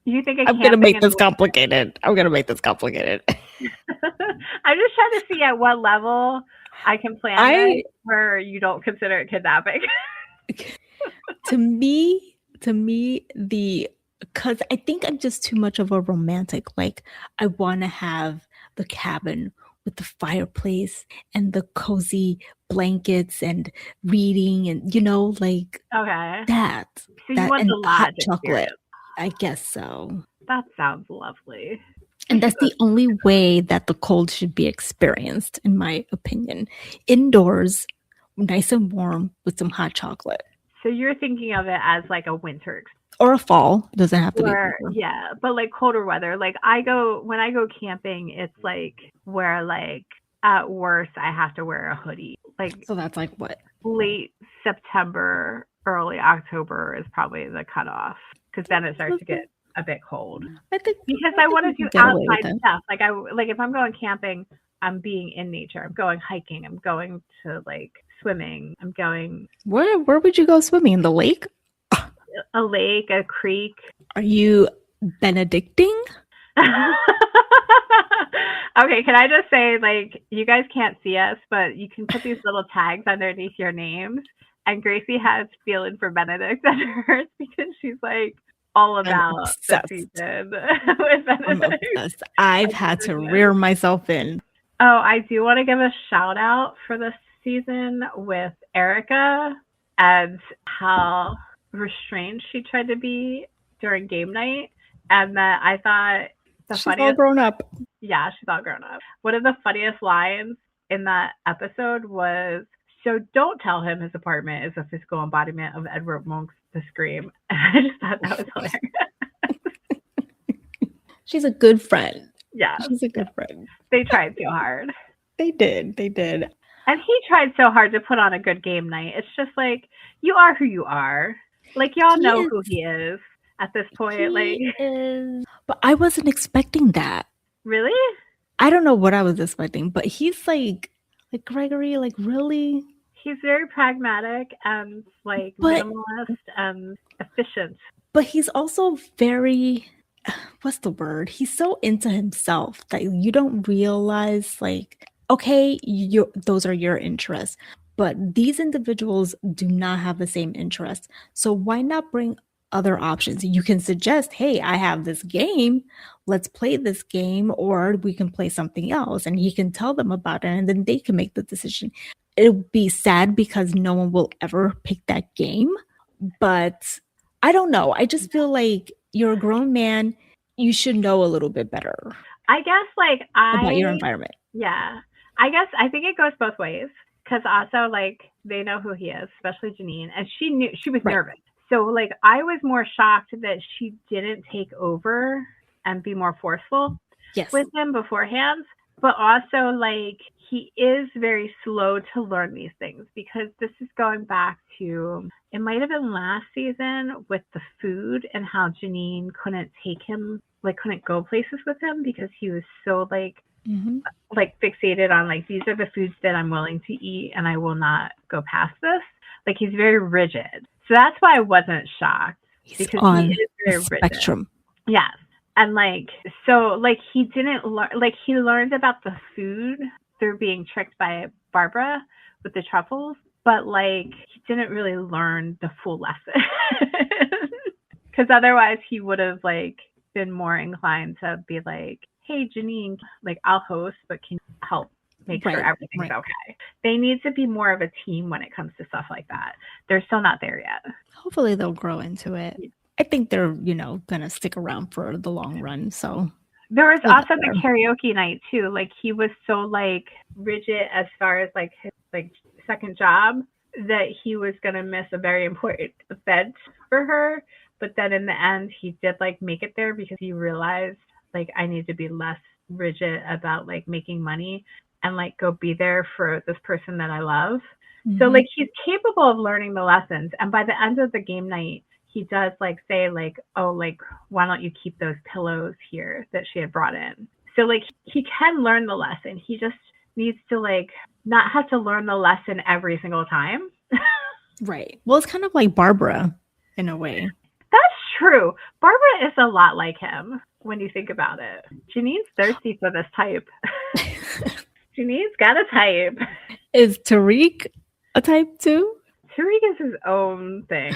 S2: You think
S3: I'm gonna make this complicated. I'm gonna make this complicated.
S2: I'm just trying to see at what level I can plan it where you don't consider it kidnapping.
S3: To me, because I think I'm just too much of a romantic. Like I want to have the cabin with the fireplace and the cozy blankets and reading and like that.
S2: So you want the
S3: hot chocolate. I guess so.
S2: That sounds lovely.
S3: And that's the only way that the cold should be experienced, in my opinion. Indoors, nice and warm with some hot chocolate.
S2: So you're thinking of it as like a winter experience.
S3: Or a fall. It doesn't have to be
S2: Or
S3: winter.
S2: yeah, but like colder weather. Like when I go camping, it's like where like at worst I have to wear a hoodie. Like
S3: So that's like what?
S2: late September, early October is probably the cutoff because then it starts to get a bit cold.
S3: I think
S2: Because
S3: I
S2: I
S3: think
S2: want
S3: we
S2: to do
S3: can get away with
S2: outside
S3: it.
S2: stuff. Like if I'm going camping, I'm being in nature. I'm going hiking. I'm going to like swimming. I'm going
S3: Where would you go swimming? In the lake?
S2: a lake, a creek.
S3: Are you benedicting?
S2: Okay, can I just say, like, you guys can't see us, but you can put these little tags underneath your names. And Gracie has feeling for Benedict under hers because she's like all
S3: I'm
S2: about the
S3: obsessed.
S2: season with
S3: I'm
S2: Benedict.
S3: obsessed. I've had to rear myself in.
S2: Oh, I do want to give a shout out for this season with Erica and how restrained she tried to be during game night. And that I thought
S3: She's all grown up.
S2: Yeah, she's all grown up. One of the funniest lines in that episode was, "So don't tell him his apartment is a physical embodiment of Edward Munch's The Scream." I just thought that was hilarious.
S3: She's a good friend.
S2: Yeah.
S3: She's a good friend.
S2: They tried so hard.
S3: They did. They did.
S2: And he tried so hard to put on a good game night. It's just like, you are who you are. Like, y'all know who he is at this point.
S3: He is. But I wasn't expecting that.
S2: Really?
S3: I don't know what I was expecting, but he's like Gregory, like really?
S2: He's very pragmatic and like minimalist and efficient.
S3: But he's also very, what's the word? He's so into himself that you don't realize, like, okay, those are your interests, but these individuals do not have the same interests. So why not bring other options? You can suggest, hey, I have this game, let's play this game, or we can play something else, and he can tell them about it, and then they can make the decision. It'll be sad because no one will ever pick that game, but I don't know. I just feel like you're a grown man, you should know a little bit better.
S2: I guess like
S3: about your environment.
S2: Yeah. I think it goes both ways because also like they know who he is, especially Janine, and she was nervous. So like I was more shocked that she didn't take over and be more forceful with him beforehand. But also like he is very slow to learn these things because this is going back to, it might have been last season with the food and how Janine couldn't take him, like couldn't go places with him because he was so like fixated on like, these are the foods that I'm willing to eat and I will not go past this. Like he's very rigid. So that's why I wasn't shocked.
S3: He's on he is very the spectrum.
S2: Rigid. Yes. And like, so like he didn't learn, like he learned about the food through being tricked by Barbara with the truffles, but like he didn't really learn the full lesson. Because otherwise he would have like been more inclined to be like, hey, Janine, like I'll host, but can you help make sure everything's okay? They need to be more of a team when it comes to stuff like that. They're still not there yet.
S3: Hopefully they'll grow into it. I think they're, gonna stick around for the long run. So
S2: there was also the karaoke night too. Like he was so like rigid as far as like his like second job that he was gonna miss a very important event for her. But then in the end, he did like make it there because he realized like I need to be less rigid about like making money and like go be there for this person that I love. Mm-hmm. So like he's capable of learning the lessons. And by the end of the game night, he does like say like, oh, like, why don't you keep those pillows here that she had brought in? So like he can learn the lesson. He just needs to like not have to learn the lesson every single time.
S3: Right. Well, it's kind of like Barbara in a way.
S2: That's true. Barbara is a lot like him when you think about it. Janine's thirsty for this type. Janine's got a type.
S3: Is Tariq a type too?
S2: Tariq is his own thing.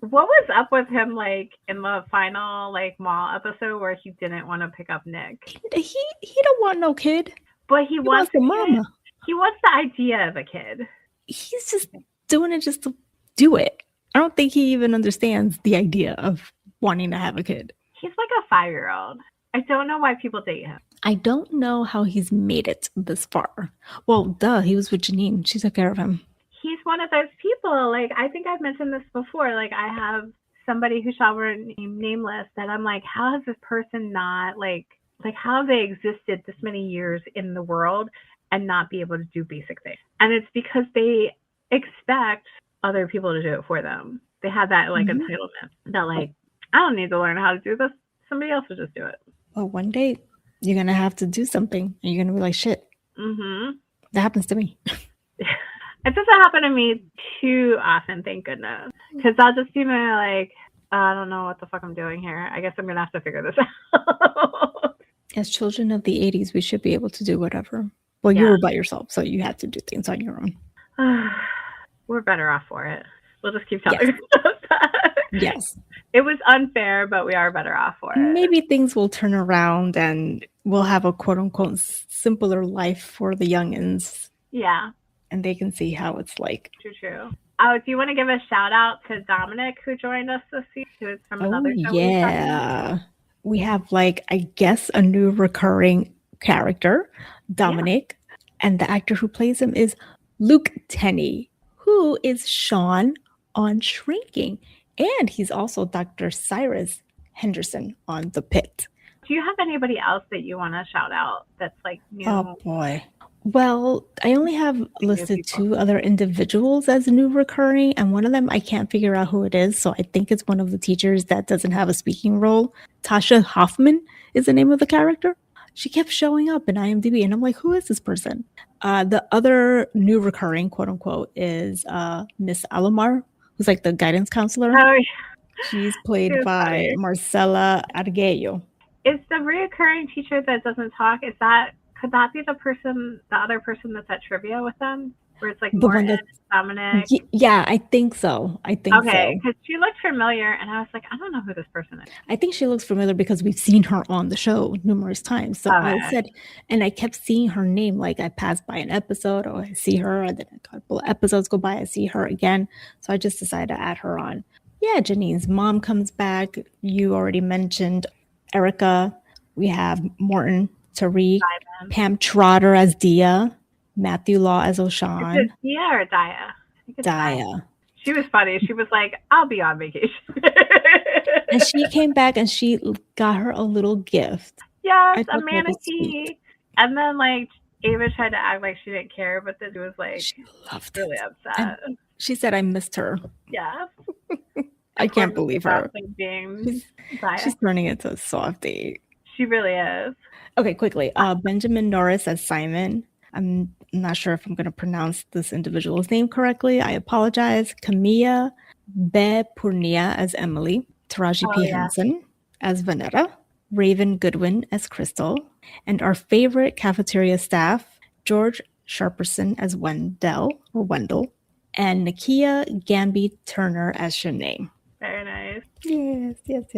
S2: What was up with him like in the final like mall episode where he didn't want to pick up Nick?
S3: He don't want no kid.
S2: But he wants
S3: a mama.
S2: He wants the idea of a kid.
S3: He's just doing it just to do it. I don't think he even understands the idea of wanting to have a kid.
S2: He's like a 5-year-old. I don't know why people date him.
S3: I don't know how he's made it this far. Well, he was with Janine. She took care of him.
S2: He's one of those people, like, I think I've mentioned this before. Like, I have somebody who shall remain nameless that I'm like, how has this person not like how have they existed this many years in the world and not be able to do basic things? And it's because they expect other people to do it for them. They have that like entitlement that like, I don't need to learn how to do this. Somebody else will just do it.
S3: Well, one day you're going to have to do something and you're going to be like, shit. That happens to me.
S2: It doesn't happen to me too often, thank goodness. Because I'll just be like, I don't know what the fuck I'm doing here. I guess I'm going to have to figure this out.
S3: As children of the 80s, we should be able to do whatever. Well, you were by yourself, so you had to do things on your own.
S2: We're better off for it. We'll just keep telling ourselves that.
S3: Yes.
S2: It was unfair, but we are better off for it.
S3: Maybe things will turn around and we'll have a quote-unquote simpler life for the youngins.
S2: Yeah.
S3: And they can see how it's like.
S2: True. Oh, do you want to give a shout out to Dominic who joined us this week? Who is from another show?
S3: Yeah. We have like, I guess, a new recurring character, Dominic. Yeah. And the actor who plays him is Luke Tenney, who is Sean on Shrinking. And he's also Dr. Cyrus Henderson on The Pit.
S2: Do you have anybody else that you want to shout out that's like new?
S3: Oh, boy. Well, I only have listed 2 other individuals as new recurring, and one of them I can't figure out who it is, so I think it's one of the teachers that doesn't have a speaking role. Tasha Hoffman is the name of the character. She kept showing up in IMDb, and I'm like, who is this person? The other new recurring, quote-unquote, is Miss Alomar, who's like the guidance counselor.
S2: Oh, yeah.
S3: She's played by Marcela Arguello.
S2: Is the reoccurring teacher that doesn't talk, could that be the other person that's at trivia with them? Where it's like Morton, Dominic?
S3: Yeah, I think so.
S2: Okay, because she looked familiar, and I was like, I don't know who this person is.
S3: I think she looks familiar because we've seen her on the show numerous times. So I said, and I kept seeing her name. Like I passed by an episode, or I see her, and then a couple of episodes go by, I see her again. So I just decided to add her on. Yeah, Janine's mom comes back. You already mentioned Erica. We have Morton, Tariq, Pam Trotter as Dia, Matthew Law as O'Shawn.
S2: Is it Dia or Dia?
S3: Dia.
S2: She was funny. She was like, I'll be on vacation.
S3: And she came back and she got her a little gift.
S2: Yes, a manatee. And then like Ava tried to act like she didn't care, but then she was like really upset.
S3: And she said, I missed her.
S2: Yeah.
S3: I can't believe her.
S2: She's
S3: turning into a softie.
S2: She really is.
S3: Okay, quickly. Benjamin Norris as Simon. I'm not sure if I'm going to pronounce this individual's name correctly. I apologize. Camilla Be Purnia as Emily. Taraji P. Henson as Vanetta. Raven Goodwin as Crystal. And our favorite cafeteria staff, George Sharperson as Wendell. And Nakia Gamby Turner as Shanae.
S2: Very nice.
S3: Yes.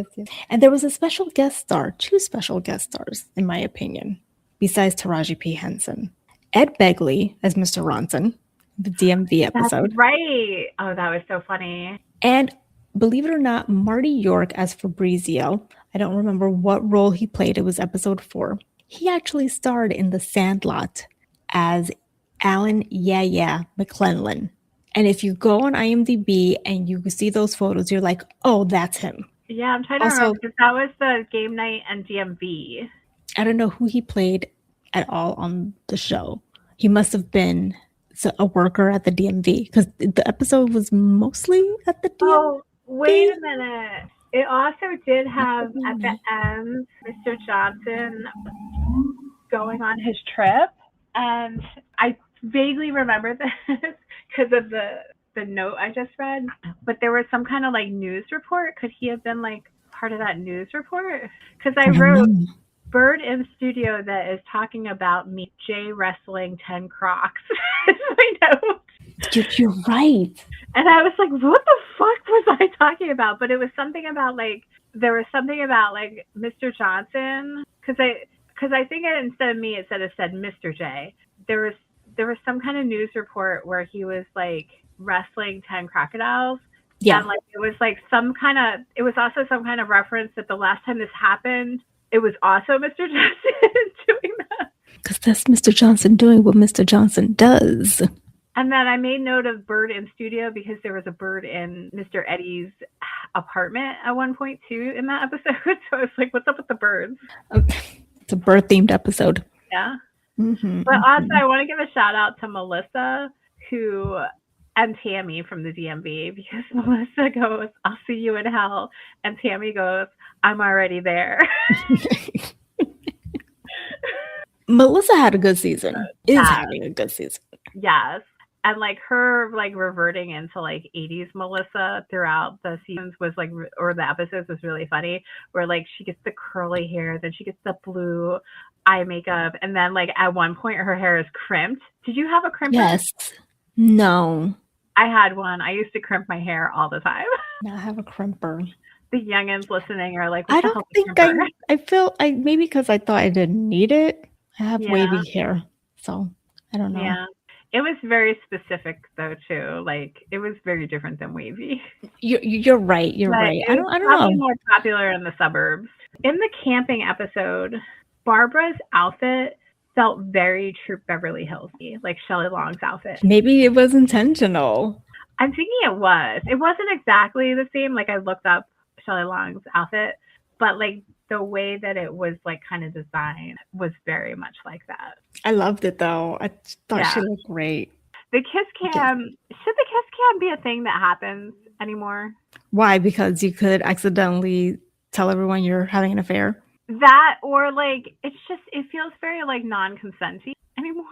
S3: And there was a special guest star, 2 special guest stars, in my opinion, besides Taraji P. Henson. Ed Begley as Mr. Ronson, the DMV episode.
S2: That's right. Oh, that was so funny.
S3: And believe it or not, Marty York as Fabrizio. I don't remember what role he played. It was episode 4. He actually starred in The Sandlot as Alan McClellan. And if you go on IMDb and you see those photos, you're like, oh, that's him.
S2: Yeah, I'm trying to remember because that was the game night and DMV.
S3: I don't know who he played at all on the show. He must have been a worker at the DMV because the episode was mostly at the DMV.
S2: Oh, wait a minute. It also did have at the end Mr. Johnson going on his trip. And I vaguely remember this because of the note I just read. But there was some kind of like news report. Could he have been like part of that news report? Because I wrote Bird in studio that is talking about me Jay wrestling 10 Crocs. I know.
S3: You're right.
S2: And I was like, what the fuck was I talking about? But it was something about like, there was something about like Mr. Johnson. Because I think instead of me, it said Mr. J. There was some kind of news report where he was like wrestling 10 crocodiles. Yeah. And like, it was also some kind of reference that the last time this happened, it was also Mr. Johnson doing that.
S3: Because that's Mr. Johnson doing what Mr. Johnson does.
S2: And then I made note of bird in studio because there was a bird in Mr. Eddie's apartment at one point too in that episode. So I was like, what's up with the birds?
S3: It's a bird themed episode.
S2: Yeah. But also I want to give a shout out to Melissa and Tammy from the DMV, because Melissa goes, I'll see you in hell. And Tammy goes, I'm already there.
S3: Melissa had a good season. Is having a good season.
S2: Yes. And like her like reverting into like 80s Melissa throughout the seasons was like, or the episodes was really funny, where like she gets the curly hair, then she gets the blue eye makeup, and then like at one point her hair is crimped. Did you have a crimper?
S3: Yes. No.
S2: I had one. I used to crimp my hair all the time.
S3: Now I have a crimper.
S2: The youngins listening are like,
S3: I don't think I feel maybe because I thought I didn't need it. I have wavy hair, so I don't know.
S2: Yeah. It was very specific though too. Like it was very different than wavy.
S3: You're right. You're right. I don't know.
S2: More popular in the suburbs. In the camping episode, Barbara's outfit felt very Troop Beverly Hills, like Shelley Long's outfit.
S3: Maybe it was intentional.
S2: I'm thinking it was. It wasn't exactly the same. Like I looked up Shelley Long's outfit, but like the way that it was like kind of designed was very much like that.
S3: I loved it though. I thought she looked great.
S2: The kiss cam, should the kiss cam be a thing that happens anymore?
S3: Why? Because you could accidentally tell everyone you're having an affair?
S2: That, or like, it feels very like non-consenty anymore.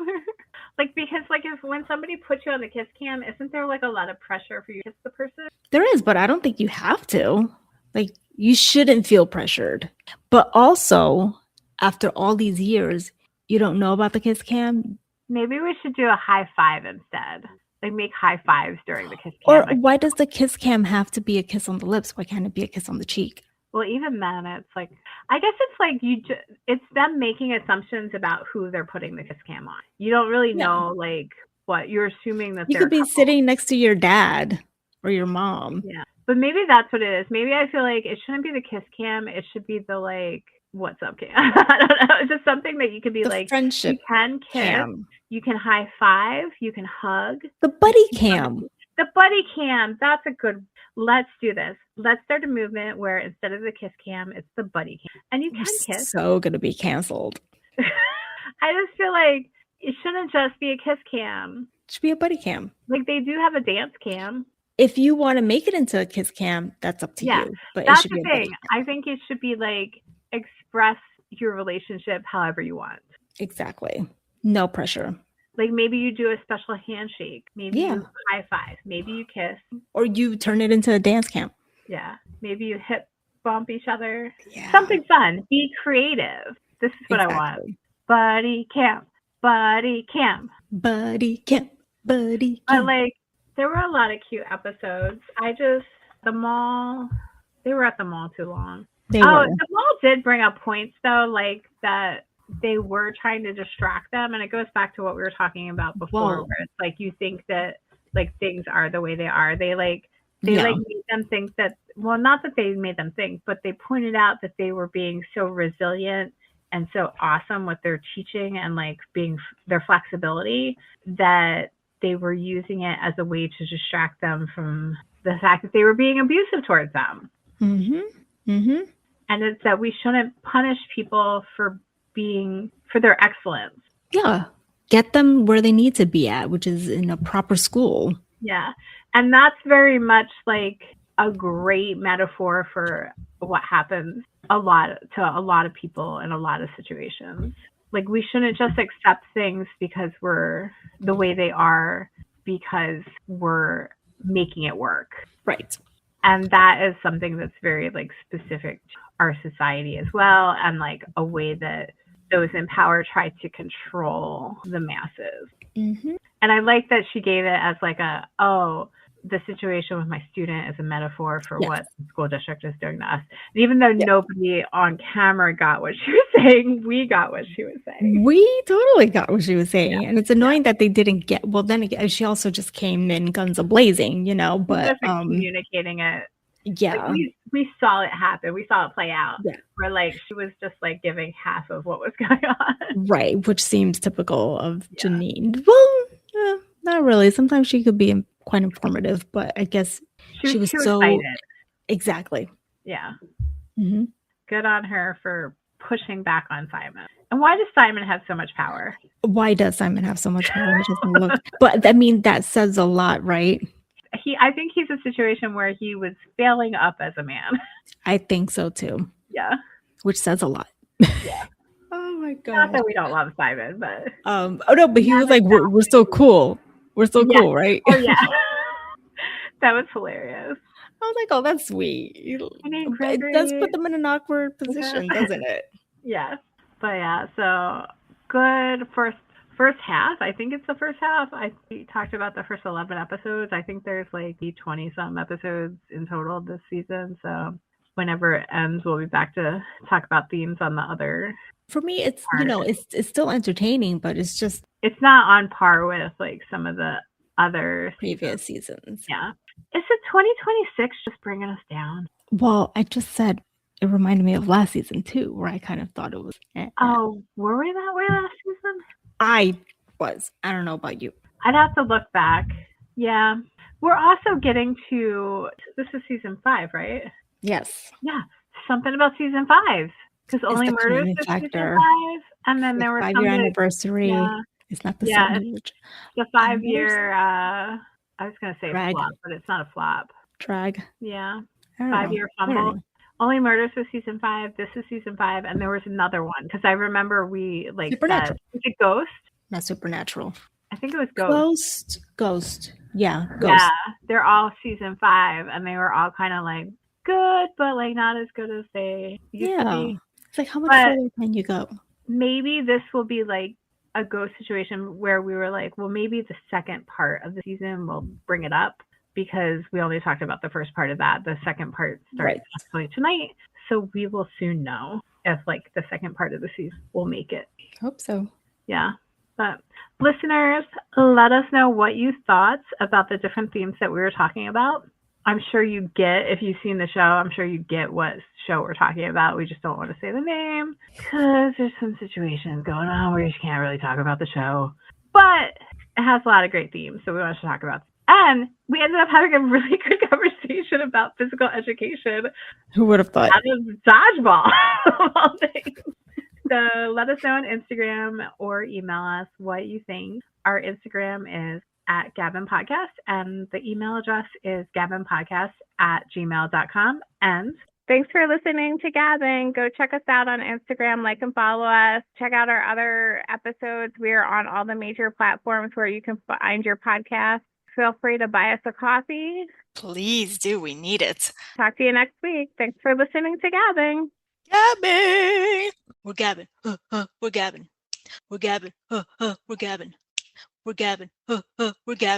S2: Like, because like when somebody puts you on the kiss cam, isn't there like a lot of pressure for you to kiss the person?
S3: There is, but I don't think you have to. Like, you shouldn't feel pressured. But also, after all these years, you don't know about the kiss cam?
S2: Maybe we should do a high five instead. Like, make high fives during the kiss cam.
S3: Or why does the kiss cam have to be a kiss on the lips? Why can't it be a kiss on the cheek?
S2: Well, even then, it's like, I guess it's like it's them making assumptions about who they're putting the kiss cam on. You don't really know, like, what you're assuming that
S3: you could be sitting next to your dad or your mom.
S2: Yeah. But maybe that's what it is. Maybe I feel like it shouldn't be the kiss cam. It should be the like, what's up cam? I don't know. It's just something that you could be like,
S3: friendship.
S2: You can kiss,
S3: cam.
S2: You can high five, you can hug.
S3: The buddy cam.
S2: The buddy cam. That's a good. Let's do this. Let's start a movement where instead of the kiss cam, it's the buddy cam, and you can kiss.
S3: So gonna be canceled.
S2: I just feel like it shouldn't just be a kiss cam.
S3: It should be a buddy cam.
S2: Like they do have a dance cam.
S3: If you want to make it into a kiss cam, that's up to you. But
S2: that's
S3: it should
S2: the
S3: be
S2: thing. I think it should be like express your relationship however you want.
S3: Exactly. No pressure.
S2: Like maybe you do a special handshake. Maybe you high five. Maybe you kiss.
S3: Or you turn it into a dance cam.
S2: Yeah. Maybe you hip bump each other.
S3: Yeah.
S2: Something fun. Be creative. This is what I want. Buddy cam. Buddy cam.
S3: Buddy cam. Buddy cam.
S2: But like, there were a lot of cute episodes. The mall, they were at the mall too long.
S3: They were.
S2: The mall did bring up points though, like that they were trying to distract them. And it goes back to what we were talking about before, where it's like you think that like things are the way they are. They like made them think that, well, not that they made them think, but they pointed out that they were being so resilient and so awesome with their teaching and like being their flexibility that they were using it as a way to distract them from the fact that they were being abusive towards them.
S3: Mm-hmm. Mm-hmm.
S2: And it's that we shouldn't punish people for their excellence.
S3: Yeah. Get them where they need to be at, which is in a proper school.
S2: Yeah. And that's very much like a great metaphor for what happens to a lot of people in a lot of situations. Like we shouldn't just accept things because we're the way they are because we're making it work.
S3: Right.
S2: And that is something that's very like specific to our society as well. And like a way that those in power try to control the masses.
S3: Mm-hmm.
S2: And I like that she gave it as like the situation with my student is a metaphor for what the school district is doing to us. And even though nobody on camera got what she was saying, we got what she was saying.
S3: We totally got what she was saying. Yeah. And it's annoying that they didn't get, well, then again, she also just came in guns a-blazing, you know, but
S2: communicating it.
S3: Yeah.
S2: Like we saw it happen. We saw it play out.
S3: Yeah.
S2: Where like she was just like giving half of what was going on.
S3: Right. Which seems typical of Janine. Well, Not really. Sometimes she could be quite informative, but I guess
S2: She was too
S3: so
S2: excited.
S3: Exactly.
S2: Yeah.
S3: Mm-hmm.
S2: Good on her for pushing back on Simon. And why does Simon have so much power?
S3: Why does Simon have so much power? He doesn't look. But I mean, that says a lot, right?
S2: I think he's a situation where he was failing up as a man.
S3: I think so too.
S2: Yeah.
S3: Which says a lot.
S2: Yeah.
S3: Oh my god.
S2: Not that we don't love Simon, but
S3: oh no, but he was like, we're so cool. We're so cool, right?
S2: Oh yeah. That was hilarious.
S3: I was like, oh, that's sweet. It does put them in an awkward position, doesn't it?
S2: Yes. But yeah, so good first half. I think it's the first half. We talked about the first 11 episodes. I think there's like 20 some episodes in total this season. So whenever it ends, we'll be back to talk about themes on the other.
S3: For me, it's it's still entertaining, but it's just
S2: it's not on par with like some of the other
S3: previous seasons.
S2: Yeah. Is it 2026 just bringing us down?
S3: Well, I just said it reminded me of last season too, where I kind of thought it was.
S2: Oh, were we that way last season?
S3: I was. I don't know about you.
S2: I'd have to look back. Yeah. We're also getting to, this is season 5, right?
S3: Yes.
S2: Yeah. Something about season 5. Because Only Murders is season 5. And then there was
S3: 5-year anniversary.
S2: Yeah.
S3: It's not the same.
S2: The 5-year, I was going to say flop, but it's not a flop.
S3: Drag.
S2: Yeah. 5-year fumble. Only Murders was season 5. This is season 5. And there was another one. Because I remember we like
S3: Supernatural.
S2: Is it Ghost?
S3: Not Supernatural.
S2: I think it was Ghost.
S3: Ghost. Yeah. Ghost.
S2: Yeah. They're all season 5. And they were all kind of like good, but like not as good as they used to be.
S3: It's like, how much further can you go?
S2: Maybe this will be like a Ghost situation where we were like, well, maybe the second part of the season will bring it up because we only talked about the first part of that. The second part starts actually tonight. So we will soon know if like the second part of the season will make it.
S3: Hope so.
S2: Yeah. But listeners, let us know what you thought about the different themes that we were talking about. I'm sure you get, if you've seen the show, I'm sure you get what show we're talking about. We just don't want to say the name because there's some situations going on where you just can't really talk about the show. But it has a lot of great themes, so we wanted to talk about them. And we ended up having a really good conversation about physical education.
S3: Who would have thought?
S2: Out of dodgeball, of all things. So let us know on Instagram or email us what you think. Our Instagram is at GABbin Podcast, and the email address is gabbinpodcast@gmail.com. And thanks for listening to GABbin. Go check us out on Instagram, like and follow us. Check out our other episodes. We are on all the major platforms where you can find your podcast. Feel free to buy us a coffee.
S1: Please do. We need it.
S2: Talk to you next week. Thanks for listening to GABbin.
S1: GABbin. We're GABbin. We're GABbin. We're GABbin. We're GABbin. We're GABbin. We're GABbin.